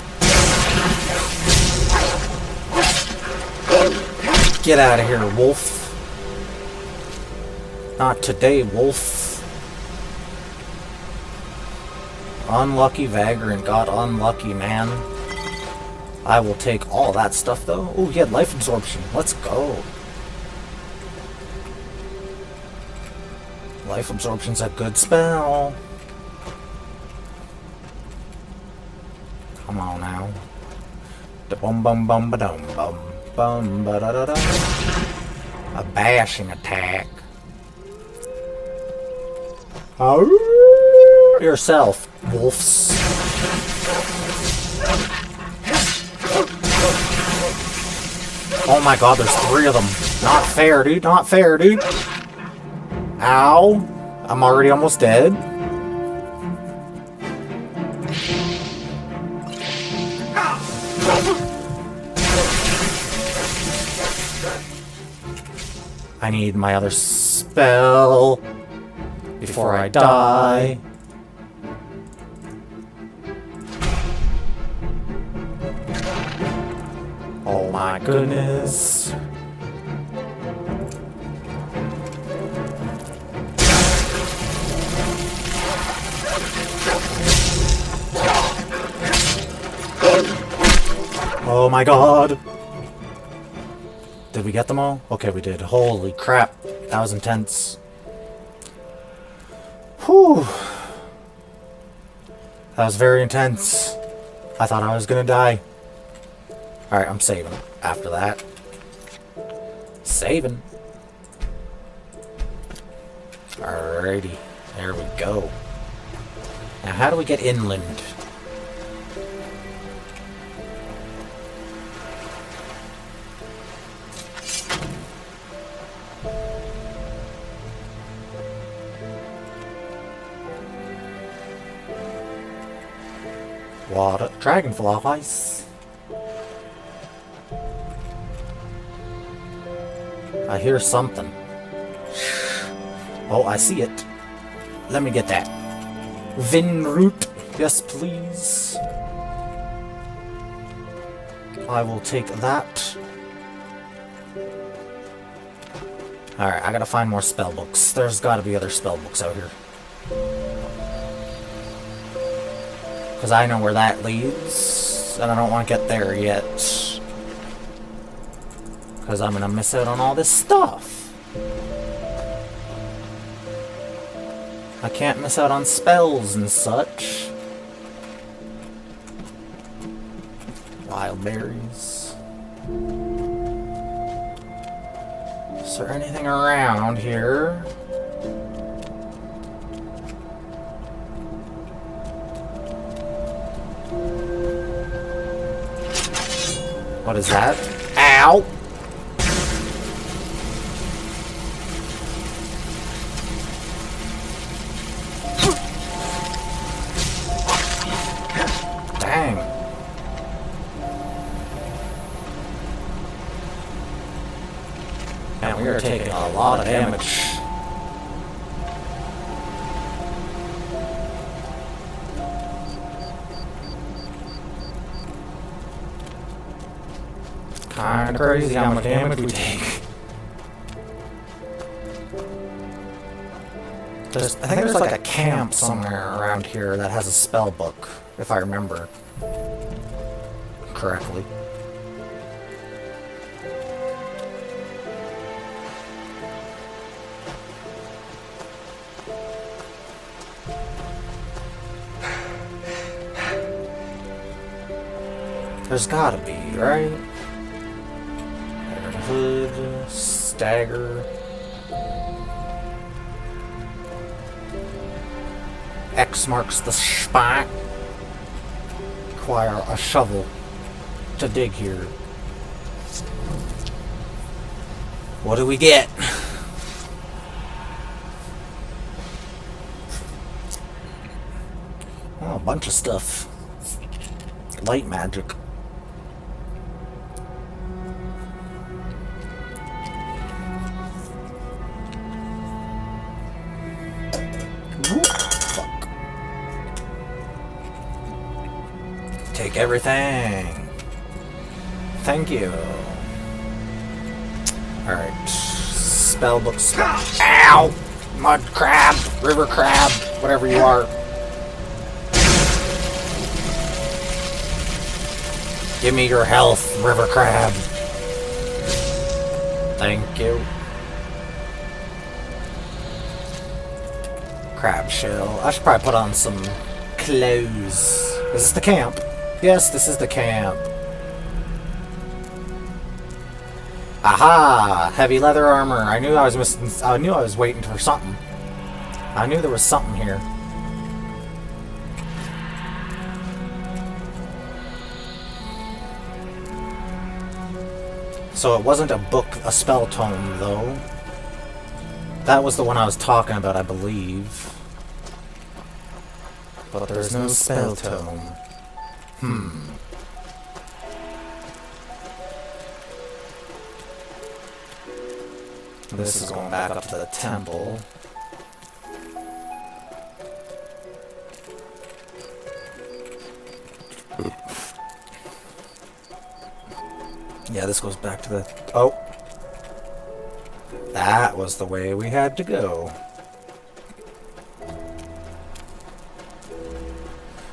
Get out of here, wolf. Not today, wolf. Unlucky vagrant. Got unlucky, man. I will take all that stuff, though. Oh, he had life absorption. Let's go. Life absorption's a good spell. Come on now. Da bum bum bum ba dum bum bum ba da da da. A bashing attack. Yourself, wolves. Oh my god, there's 3 of them. Not fair, dude. Not fair, dude. Ow. I'm already almost dead. I need my other spell before I die. Oh my goodness. Oh my god. Did we get them all? Okay, we did. Holy crap. That was intense. Whew. That was very intense. I thought I was gonna die. Alright, I'm saving after that. Saving. Alrighty. There we go. Now, how do we get inland? Water. Dragonflies. I hear something. Oh, I see it. Let me get that. Vinroot. Yes, please. I will take that. Alright, I gotta find more spell books. There's gotta be other spell books out here. Because I know where that leads, and I don't want to get there yet. Because I'm going to miss out on all this stuff. I can't miss out on spells and such. Wild berries. Is there anything around here? What is that? Ow! Dang. And we are taking a lot of damage. Kinda crazy how much damage we take. I think there's like a camp somewhere around here that has a spell book, if I remember correctly. There's gotta be, right? Hood, stagger. X marks the spot. Require a shovel to dig here. What do we get? Oh, a bunch of stuff. Light magic. Take everything. Thank you. Alright. Spellbooks. Ow! Mud crab, river crab, whatever you are. Give me your health, river crab. Thank you. Crab shell. I should probably put on some clothes. Is this the camp? Yes, this is the camp. Aha! Heavy leather armor. I knew I was missing. I knew I was waiting for something. I knew there was something here. So it wasn't a book, a spell tome, though. That was the one I was talking about, I believe. But there's no spell tome. This is going back up to the temple. Yeah, this goes back to the... Oh! That was the way we had to go.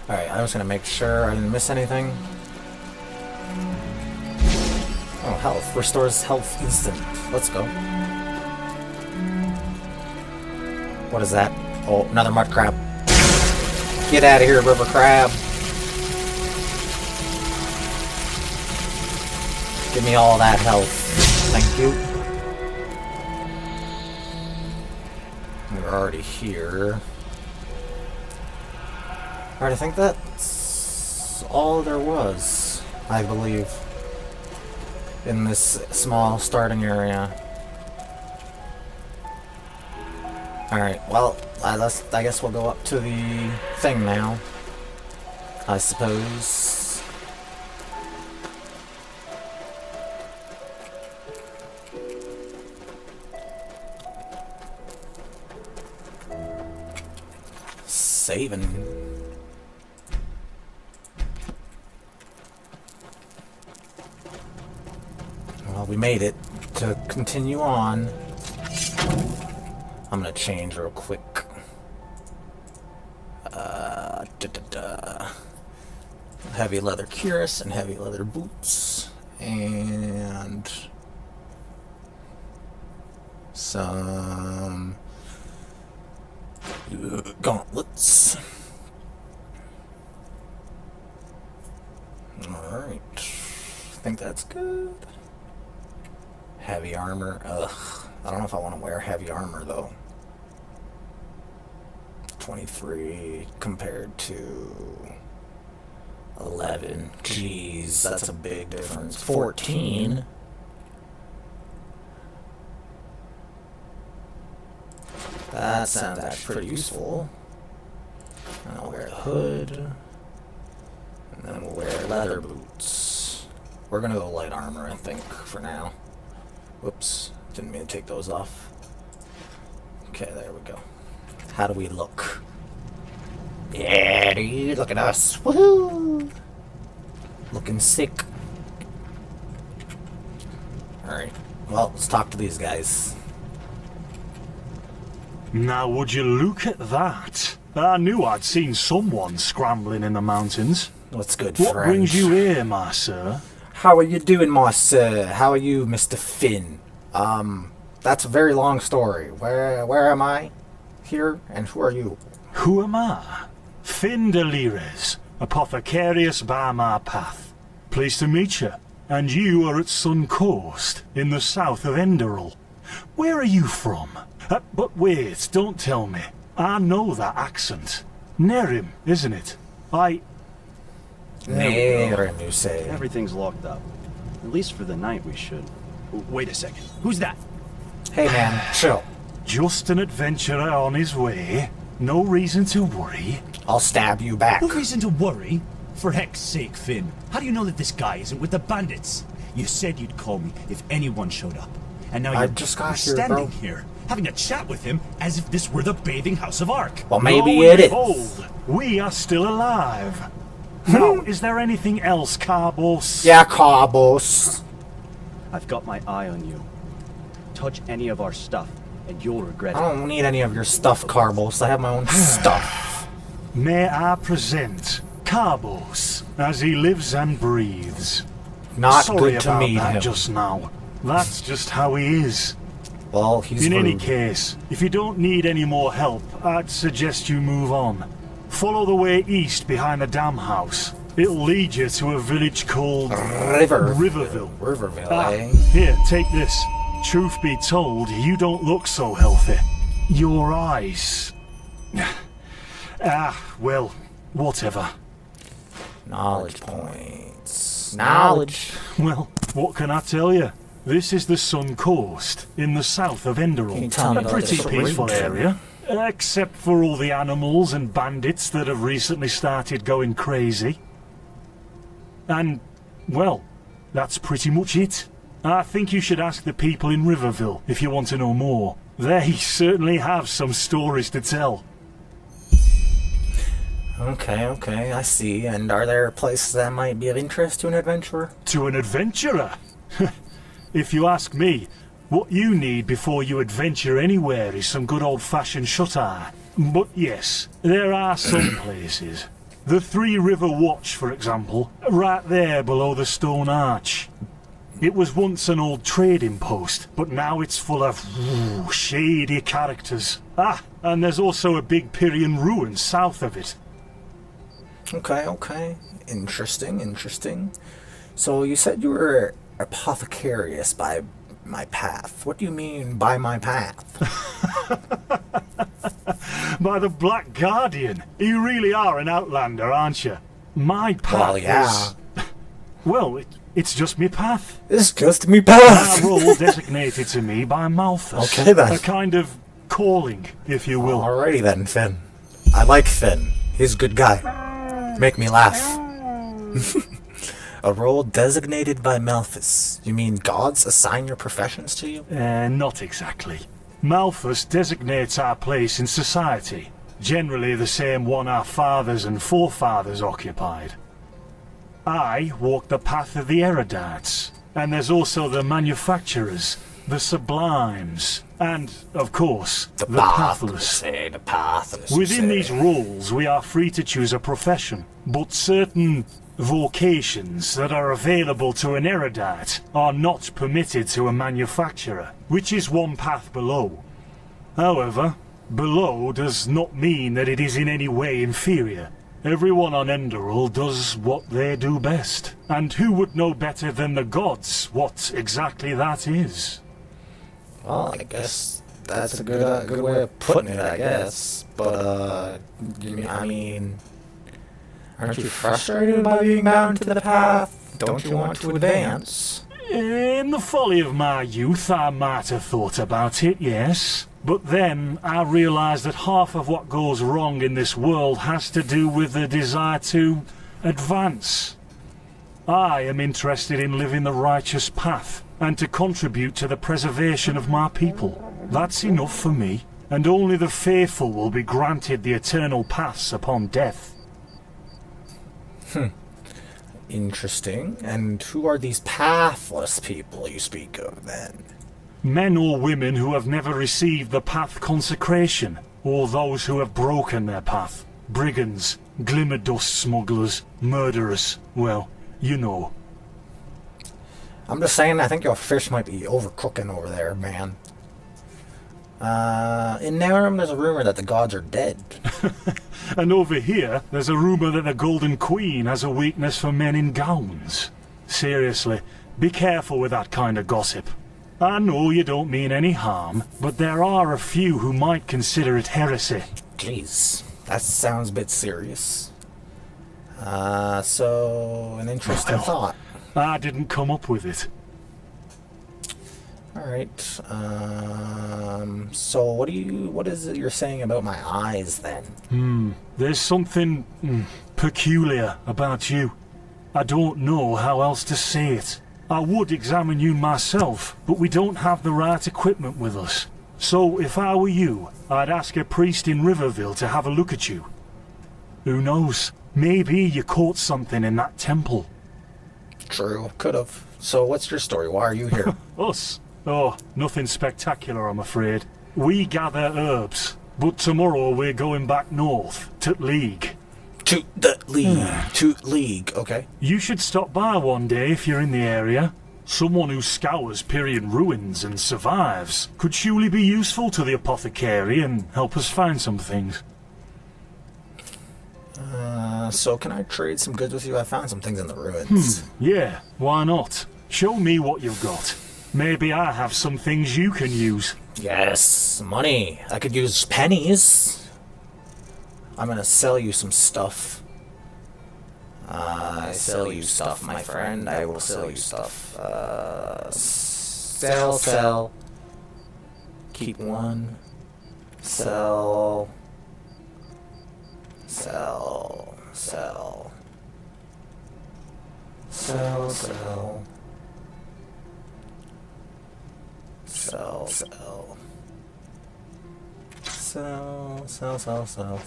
Alright, I was gonna make sure I didn't miss anything. Oh, health. Restores health instant. Let's go. What is that? Oh, another mud crab. Get out of here, river crab. Give me all that health. Thank you. We're already here. Alright, I think that's all there was, I believe, in this small starting area. Alright, well, I guess we'll go up to the thing now, I suppose. Saving. Well, we made it. To continue on, I'm gonna change real quick. Heavy leather cuirass and heavy leather boots, and some gauntlets. Alright. I think that's good. Heavy armor. Ugh. I don't know if I want to wear heavy armor though. 23 compared to 11. Jeez, that's a big difference. 14. That sounds actually pretty useful. And I'll wear a hood. And then we'll wear leather boots. We're gonna go light armor, I think, for now. Whoops. Didn't mean to take those off. Okay, there we go. How do we look? Yeah, dude, look at us. Woohoo! Looking sick. Alright. Well, let's talk to these guys. Now would you look at that? I knew I'd seen someone scrambling in the mountains. What's good, What friend? brings you here, my sir? How are you doing, my sir? How are you, Mr. Finn? That's a very long story. Where am I? Here, and who are you? Who am I? Finn de Lires, apothecarius by my path. Pleased to meet you. And you are at Sun Coast, in the south of Enderal. Where are you from? But wait, don't tell me. I know that accent. Nerim, isn't it? Nerim, you say. Everything's locked up. At least for the night we should. Wait a second. Who's that? Hey man, chill. Just an adventurer on his way. No reason to worry. I'll stab you back. No reason to worry. For heck's sake, Finn. How do you know that this guy isn't with the bandits? You said you'd call me if anyone showed up. And now you're just got you're here, standing bro. here, having a chat with him as if this were the bathing house of Ark. Well, maybe Lo it and is. behold, we are still alive. Now, is there anything else, Carbos? Yeah, Carbos. I've got my eye on you. Touch any of our stuff, and you'll regret I it. don't need any of your stuff, Carbos. I have my own stuff. May I present Carbos, as he lives and breathes. Not Sorry good to about meet that him. just now. That's just how he is. Well, he's In any rude. case, if you don't need any more help, I'd suggest you move on. Follow the way east behind the dam house. It'll lead you to a village called Riverville. Riverville, eh? Here, take this. Truth be told, you don't look so healthy. Your eyes... well, whatever. Knowledge points. Knowledge. Well, what can I tell you? This is the Sun Coast, in the south of Can you Enderal. tell me A about pretty this peaceful region? area. Except for all the animals and bandits that have recently started going crazy. And, well, that's pretty much it. I think you should ask the people in Riverville if you want to know more. They certainly have some stories to tell. Okay, I see. And are there places that might be of interest to an adventurer? To an adventurer? If you ask me, what you need before you adventure anywhere is some good old-fashioned shut-eye. But yes, there are some places. The Three River Watch, for example, right there below the stone arch. It was once an old trading post, but now it's full of shady characters. And there's also a big Pyrian ruin south of it. Okay. Interesting. So you said you were apothecarius by my path. What do you mean by my path? By the Black Guardian. You really are an outlander, aren't you? My path Well, yeah. is... Well, it's just me path. It's just me path. A role designated to me by Malthus. Okay, then. A kind of calling, if you will. Alrighty then, Finn. I like Finn. He's a good guy. Make me laugh. A role designated by Malthus. You mean gods assign your professions to you? Not exactly. Malthus designates our place in society, generally the same one our fathers and forefathers occupied. I walk the path of the erudites, and there's also the manufacturers, the sublimes, and, of course, the pathless. The pathless. Within these roles, we are free to choose a profession, but certain vocations that are available to an erudite are not permitted to a manufacturer, which is one path below. However, below does not mean that it is in any way inferior. Everyone on Enderal does what they do best, and who would know better than the gods what exactly that is? Well, I guess that's a good way of putting it, I guess. But, I mean... Aren't you frustrated by being bound to the path? Don't you want to advance? In the folly of my youth, I might have thought about it, yes. But then I realized that half of what goes wrong in this world has to do with the desire to advance. I am interested in living the righteous path and to contribute to the preservation of my people. That's enough for me, and only the faithful will be granted the eternal paths upon death. Interesting. And who are these pathless people you speak of, then? Men or women who have never received the path consecration, or those who have broken their path. Brigands, glimmer dust smugglers, murderers. Well, you know. I'm just saying, I think your fish might be overcooking over there, man. In Narum, there's a rumor that the gods are dead. And over here, there's a rumor that the Golden Queen has a weakness for men in gowns. Seriously, be careful with that kind of gossip. I know you don't mean any harm, but there are a few who might consider it heresy. Jeez, that sounds a bit serious. So, an interesting thought. I didn't come up with it. Alright, so what is it you're saying about my eyes, then? There's something peculiar about you. I don't know how else to say it. I would examine you myself, but we don't have the right equipment with us. So if I were you, I'd ask a priest in Riverville to have a look at you. Who knows? Maybe you caught something in that temple. True, could've. So what's your story? Why are you here? Us? Oh, nothing spectacular, I'm afraid. We gather herbs, but tomorrow we're going back north, to League. To the League. To League, okay. You should stop by one day if you're in the area. Someone who scours Pyrian ruins and survives could surely be useful to the apothecary and help us find some things. So can I trade some goods with you? I found some things in the ruins. Yeah, why not? Show me what you've got. Maybe I have some things you can use. Yes, money. I could use pennies. I'm gonna sell you some stuff. I sell you stuff, my friend. I will sell you stuff. Sell. Keep one. Sell. Sell. Sell. Sell. Sell. Sell. Sell. Sell. Sell. Sell. Sell. Sell.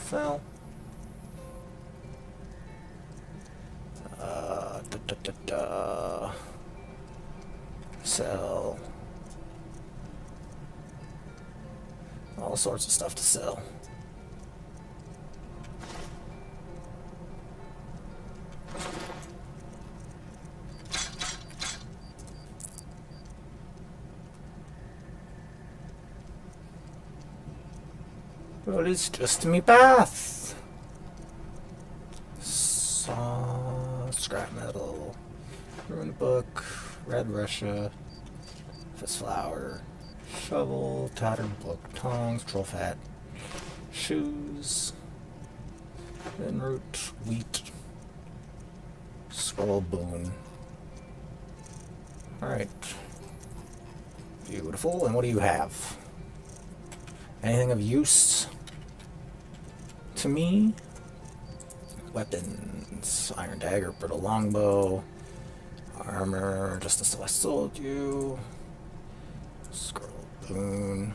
Sell. All sorts of stuff to sell. Well, it's just me path. Scrap metal, rune book, red Russia, fist flower, shovel, tattered book, tongs, troll fat, shoes, then root, wheat, scroll boon. Alright. Beautiful. And what do you have? Anything of use to me? Weapons, iron dagger, brittle longbow, armor, just as I sold you, scroll boon,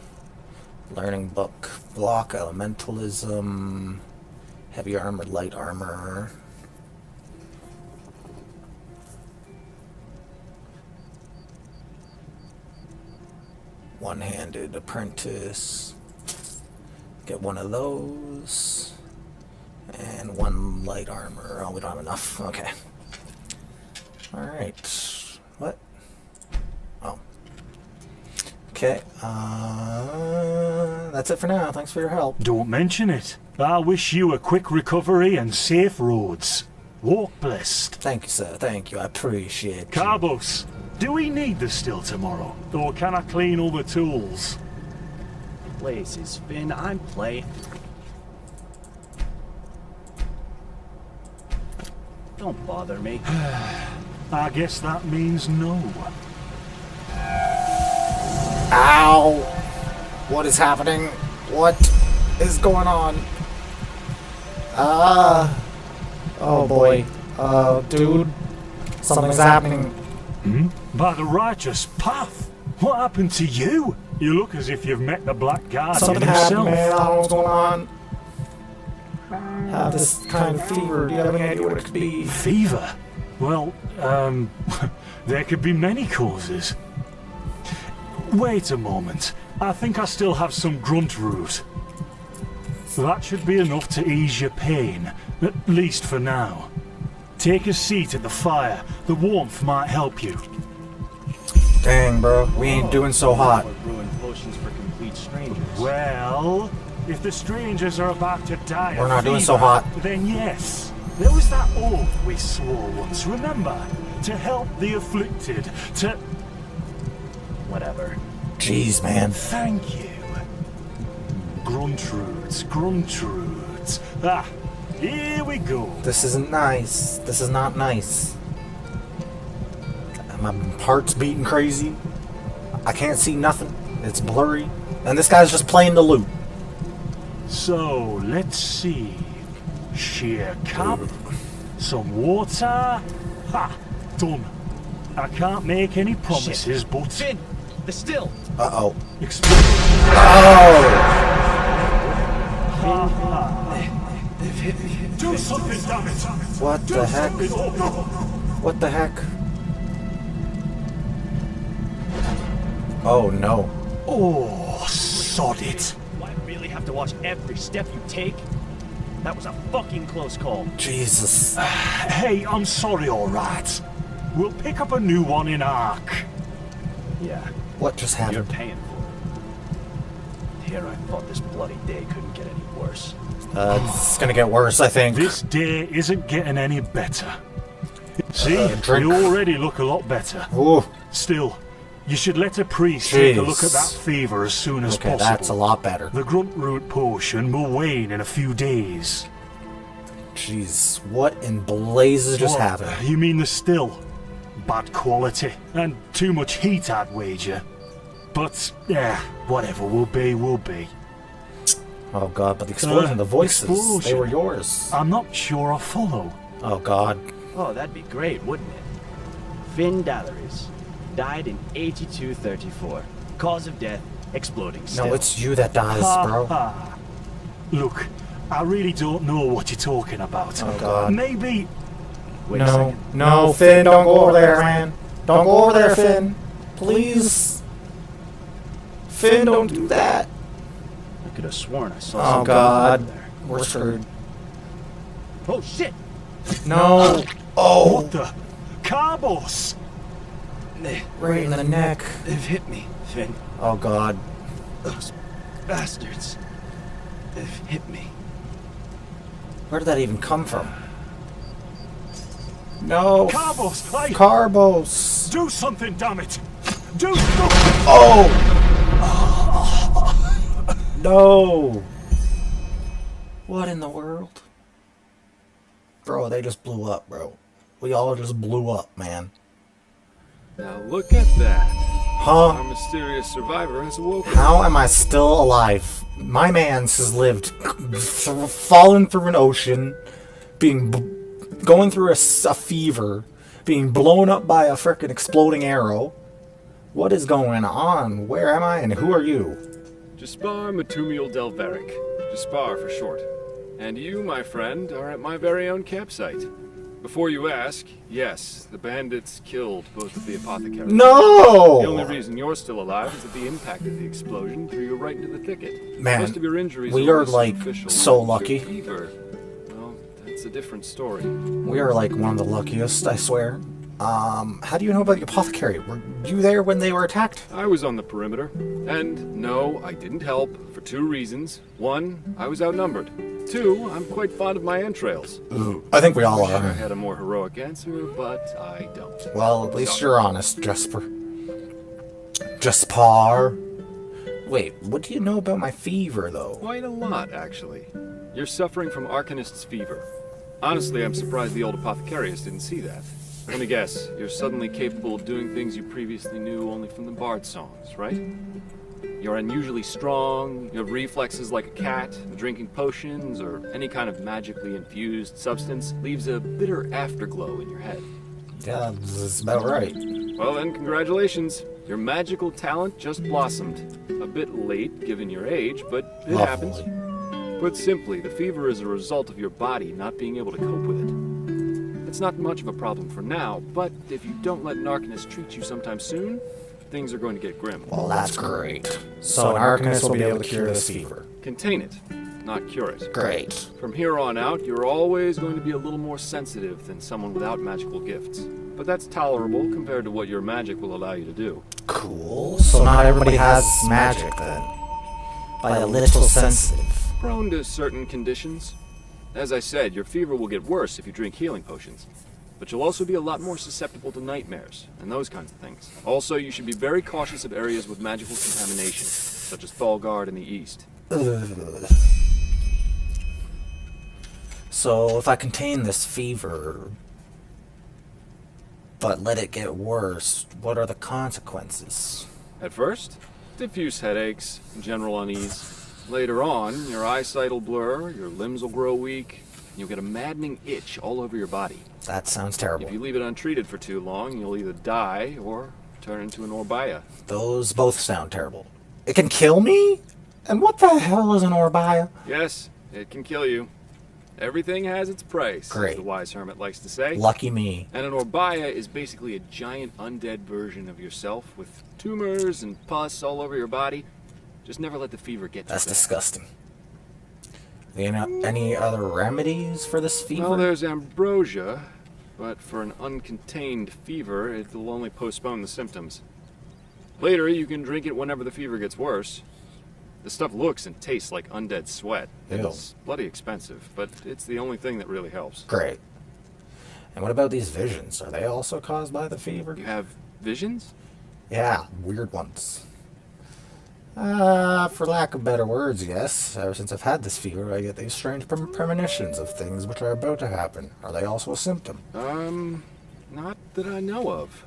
learning book, block, elementalism, heavy armor, light armor, one-handed apprentice, get one of those. And one light armor. Oh, we don't have enough. Okay. Alright. What? Oh. Okay. That's it for now. Thanks for your help. Don't mention it. I wish you a quick recovery and safe roads. Walk blessed. Thank you, sir. Thank you. I appreciate it. Carbos, do we need the still tomorrow? Or can I clean all the tools? Places, Finn, I'm playing. Don't bother me. I guess that means no. Ow! What is happening? What is going on? Oh boy. Dude. Something's happening. By the righteous path. What happened to you? You look as if you've met the Black Guardian Something himself. happened, man. I don't know what's going on. Have this kind of fever. Do you have any idea what it could be? Fever? Well, there could be many causes. Wait a moment. I think I still have some grunt root. That should be enough to ease your pain, at least for now. Take a seat at the fire. The warmth might help you. Dang, bro. We ain't doing so hot. Ruin potions for complete strangers. Well, if the strangers are about to die We're of not doing fever, so hot. then yes. There was that oath we swore once, remember? To help the afflicted, to... Whatever. Jeez, man. Thank you. Gruntroods, Gruntroods. Ah, here we go. This isn't nice. This is not nice. My heart's beating crazy. I can't see nothing. It's blurry. And this guy's just playing the lute. So, let's see. Sheer cup, some water. Ha! Done. I can't make any promises, but... Finn! The still! Uh-oh. Explain. Oh! Do something, damn it! What the heck? What the heck? Oh, no. Oh, sod it. Do I really have to watch every step you take? That was a fucking close call. Jesus. Hey, I'm sorry, alright. We'll pick up a new one in Ark. Yeah. What just You're happened? paying for it. Here I thought this bloody day couldn't get any worse. It's gonna get worse, I think. This day isn't getting any better. See, drink. you already look a lot better. Ooh. Still, you should let a priest take a look at Jeez. that fever as soon as Okay, possible. that's a lot better. The grunt root potion will wane in a few days. Jeez, what in blazes just What? happened? You mean the still? Bad quality and too much heat, I'd wager. But, whatever will be, will be. Oh god, but the explosion, the voices, they explosion. were yours. I'm not sure I follow. Oh god. Oh, that'd be great, wouldn't it? Finn Dalaris. Died in 8234. Cause of death, exploding still. No, it's you that dies, bro. Ha. Look, I really don't know what you're talking about. Oh god. Maybe... Wait a No, second. no, Finn, don't go over there, man. Don't go over there, Finn. Please. Finn, don't do that. I could have sworn I saw Oh something god. over there. We're screwed. Oh shit! No. Oh, What the? Carbos! right in the neck. They've hit me, Finn. Oh god. Those bastards. They've hit me. Where did that even come from? No. Carbos! Carbos. Do something, damn it! Do something! Oh! No! What in the world? Bro, they just blew up, bro. We all just blew up, man. Now look at that. Our Huh? mysterious survivor has awoken. How am I still alive? My man's has lived, fallen through an ocean, going through a fever, being blown up by a frickin' exploding arrow. What is going on? Where am I and who are you? Jaspar Matumiel Delveric. Jaspar for short. And you, my friend, are at my very own campsite. Before you ask, yes, the bandits killed both of the apothecaries. No! The only reason you're still alive is that the impact of the explosion threw you right into the thicket. Man, Most of your injuries we are are, like, superficial. so Your lucky. fever, well, that's a different story. We are like one of the luckiest, I swear. How do you know about the apothecary? Were you there when they were attacked? I was on the perimeter. And no, I didn't help for two reasons. One, I was outnumbered. Two, I'm quite fond of my entrails. Ooh, I think we all I are. had a more heroic answer, but I don't. Well, at least you're honest, Jasper. Jaspar. Wait, what do you know about my fever, though? Quite a lot, actually. You're suffering from Arcanist's fever. Honestly, I'm surprised the old apothecarius didn't see that. Let me guess, you're suddenly capable of doing things you previously knew only from the bard songs, right? You're unusually strong, you have reflexes like a cat, and drinking potions or any kind of magically infused substance leaves a bitter afterglow in your head. Yeah, that's about right. Well then, congratulations. Your magical talent just blossomed. A bit late, given your age, but it happens. Put simply, the fever is a result of your body not being able to cope with it. It's not much of a problem for now, but if you don't let an Arcanist treat you sometime soon, things are going to get grim. Well, that's great. So an Arcanist will be able to cure this fever. Contain it, not cure it. Great. From here on out, you're always going to be a little more sensitive than someone without magical gifts. But that's tolerable compared to what your magic will allow you to do. Cool. So not everybody has magic, then. By a little sensitive. Prone to certain conditions. As I said, your fever will get worse if you drink healing potions. But you'll also be a lot more susceptible to nightmares and those kinds of things. Also, you should be very cautious of areas with magical contamination, such as Thalgard in the east. Ugh. So if I contain this fever, but let it get worse, what are the consequences? At first, diffuse headaches, general unease. Later on, your eyesight will blur, your limbs will grow weak, and you'll get a maddening itch all over your body. That sounds terrible. If you leave it untreated for too long, you'll either die or turn into an Orbaya. Those both sound terrible. It can kill me? And what the hell is an Orbaya? Yes, it can kill you. Everything has its price, Great. as the wise hermit likes to say. Lucky me. And an Orbaya is basically a giant undead version of yourself with tumors and pus all over your body. Just never let the fever get you. That's bad. disgusting. Any other remedies for this fever? Well, there's ambrosia, but for an uncontained fever, it'll only postpone the symptoms. Later, you can drink it whenever the fever gets worse. The stuff looks and tastes like undead sweat. Ew. It's bloody expensive, but it's the only thing that really helps. Great. And what about these visions? Are they also caused by the fever? You have visions? Yeah, weird ones. For lack of better words, yes. Ever since I've had this fever, I get these strange premonitions of things which are about to happen. Are they also a symptom? Not that I know of.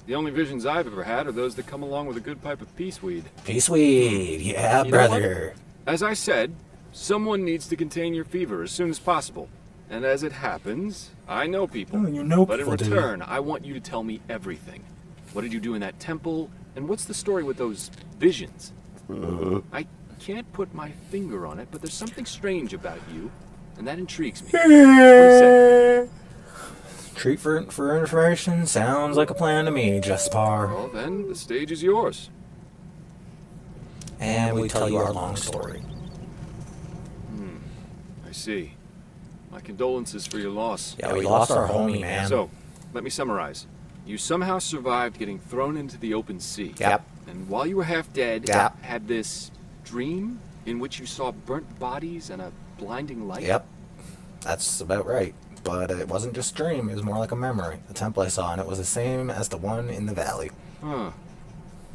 The only visions I've ever had are those that come along with a good pipe of peaceweed. Peaceweed, yeah, You know brother. what? As I said, someone needs to contain your fever as soon as possible. And as it happens, I know people. Oh, you know but people, in do. return, I want you to tell me everything. What did you do in that temple? And what's the story with those visions? I can't put my finger on it, but there's something strange about you, and that intrigues me. What do you say? Treat for information sounds like a plan to me, Jespar. Well, then, the stage is yours. And we tell you our long story. I see. My condolences for your loss. Yeah, we lost our homie, man. So, let me summarize. You somehow survived getting thrown into the open sea. Yep. And while you were half dead, Yep. had this dream in which you saw burnt bodies and a blinding light? Yep. That's about right. But it wasn't just a dream, it was more like a memory. The temple I saw, and it was the same as the one in the valley. Huh.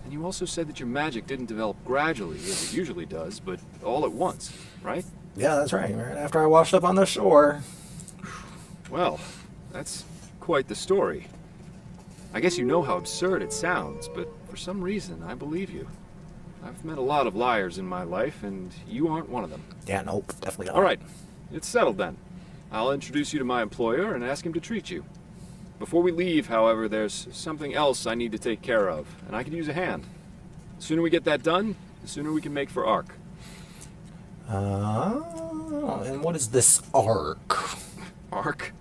And you also said that your magic didn't develop gradually, as it usually does, but all at once, right? Yeah, that's right. Right after I washed up on the shore. Well, that's quite the story. I guess you know how absurd it sounds, but for some reason, I believe you. I've met a lot of liars in my life, and you aren't one of them. Yeah, nope, definitely not. All right, it's settled then. I'll introduce you to my employer and ask him to treat you. Before we leave, however, there's something else I need to take care of, and I could use a hand. The sooner we get that done, the sooner we can make for Ark. And what is this Ark? Ark?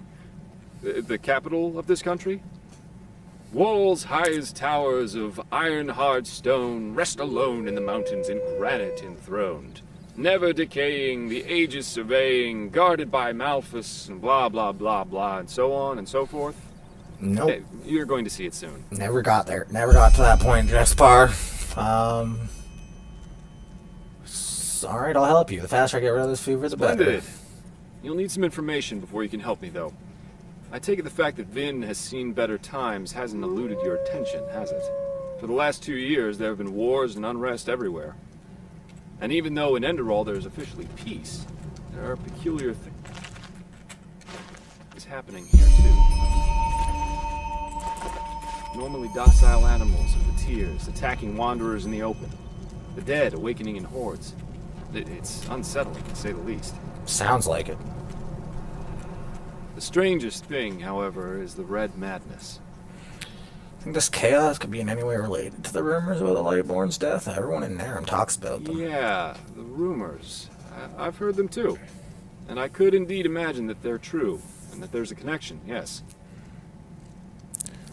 The capital of this country? Walls high as towers of iron-hard stone rest alone in the mountains in granite enthroned. Never decaying, the ages surveying, guarded by Malphus, and blah, blah, blah, blah, and so on and so forth. Nope. Hey, you're going to see it soon. Never got there. Never got to that point, Jespar. Alright, I'll help you. The faster I get rid of this fever, the better. Splendid. You'll need some information before you can help me, though. I take it the fact that Vin has seen better times hasn't eluded your attention, has it? For the last 2 years, there have been wars and unrest everywhere. And even though in Enderal there's officially peace, there are peculiar things happening here, too. Normally docile animals are the tears, attacking wanderers in the open. The dead awakening in hordes. It's unsettling, to say the least. Sounds like it. The strangest thing, however, is the Red Madness. I think this chaos could be in any way related to the rumors about the Lightborn's death. Everyone in Narum talks about them. Yeah, the rumors. I've heard them too. And I could indeed imagine that they're true, and that there's a connection, yes.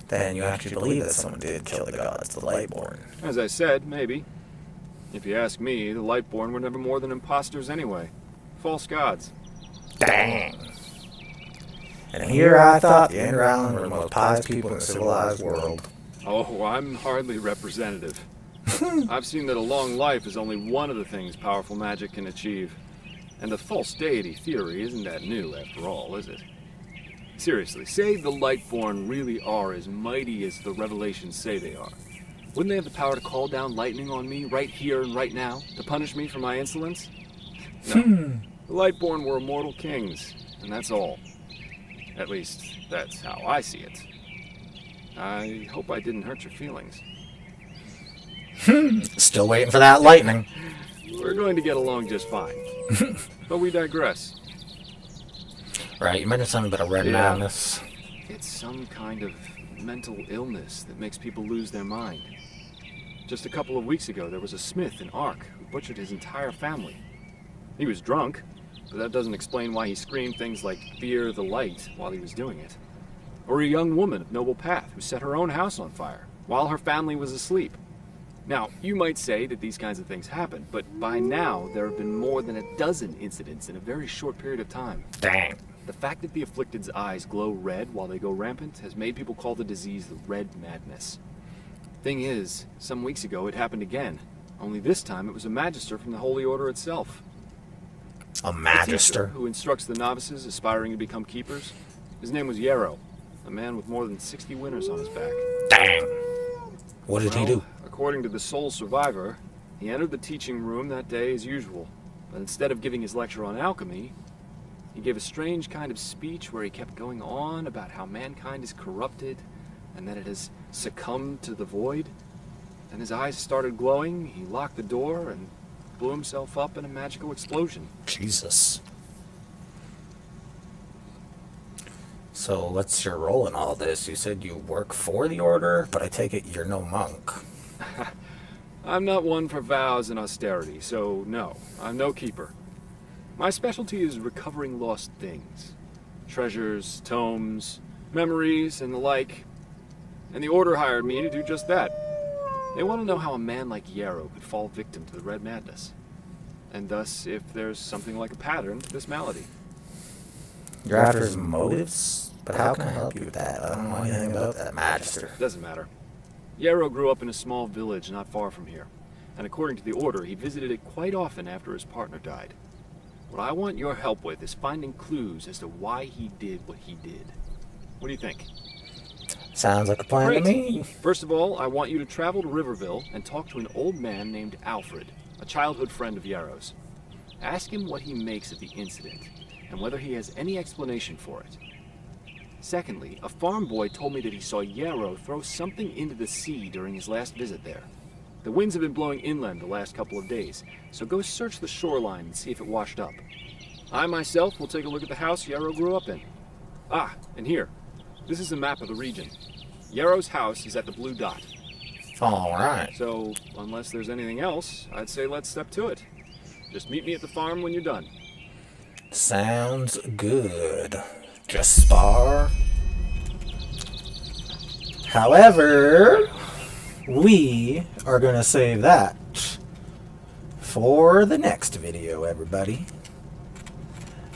Then you actually believe that someone did kill the gods, the Lightborn. As I said, maybe. If you ask me, the Lightborn were never more than imposters anyway. False gods. Dang. And here I thought the Enderal were the most pious people in the civilized world. Oh, I'm hardly representative. I've seen that a long life is only one of the things powerful magic can achieve. And the false deity theory isn't that new, after all, is it? Seriously, say the Lightborn really are as mighty as the revelations say they are. Wouldn't they have the power to call down lightning on me right here and right now, to punish me for my insolence? No. The Lightborn were immortal kings, and that's all. At least, that's how I see it. I hope I didn't hurt your feelings. Still waiting for that lightning. We're going to get along just fine. But we digress. Right, you mentioned something about a Red Madness. It's some kind of mental illness that makes people lose their mind. Just a couple of weeks ago, there was a smith in Ark who butchered his entire family. He was drunk, but that doesn't explain why he screamed things like "Fear the light" while he was doing it. Or a young woman of noble path who set her own house on fire while her family was asleep. Now, you might say that these kinds of things happen, but by now there have been more than a dozen incidents in a very short period of time. Dang. The fact that the afflicted's eyes glow red while they go rampant has made people call the disease the Red Madness. Thing is, some weeks ago it happened again, only this time it was a magister from the Holy Order itself. A magister? Who instructs the novices aspiring to become keepers. His name was Yarrow, a man with more than 60 winners on his back. Dang. What did he do? According to the sole survivor, he entered the teaching room that day as usual, but instead of giving his lecture on alchemy, he gave a strange kind of speech where he kept going on about how mankind is corrupted and that it has succumbed to the void. Then his eyes started glowing, he locked the door and blew himself up in a magical explosion. Jesus. So what's your role in all this? You said you work for the Order, but I take it you're no monk. I'm not one for vows and austerity, so no, I'm no keeper. My specialty is recovering lost things. Treasures, tomes, memories, and the like. And the Order hired me to do just that. They want to know how a man like Yarrow could fall victim to the Red Madness. And thus, if there's something like a pattern to this malady. You're after his motives? But how can I help you with that? I don't know anything about that magister. Doesn't matter. Yarrow grew up in a small village not far from here. And according to the Order, he visited it quite often after his partner died. What I want your help with is finding clues as to why he did what he did. What do you think? Sounds like a plan to me. First of all, I want you to travel to Riverville and talk to an old man named Alfred, a childhood friend of Yarrow's. Ask him what he makes of the incident, and whether he has any explanation for it. Secondly, a farm boy told me that he saw Yarrow throw something into the sea during his last visit there. The winds have been blowing inland the last couple of days, so go search the shoreline and see if it washed up. I myself will take a look at the house Yarrow grew up in. Ah, and here. This is a map of the region. Yarrow's house is at the blue dot. Alright. So, unless there's anything else, I'd say let's step to it. Just meet me at the farm when you're done. Sounds good. Just spar. However, we are going to save that for the next video, everybody.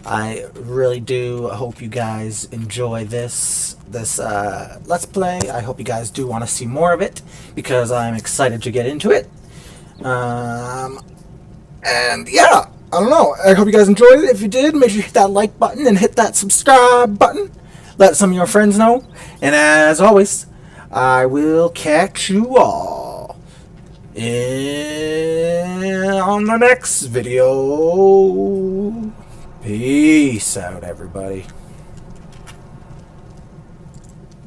I really do hope you guys enjoy this Let's Play. I hope you guys do want to see more of it, because I'm excited to get into it. And yeah, I don't know. I hope you guys enjoyed it. If you did, make sure you hit that like button and hit that subscribe button. Let some of your friends know. And as always, I will catch you all on the next video. Peace out, everybody.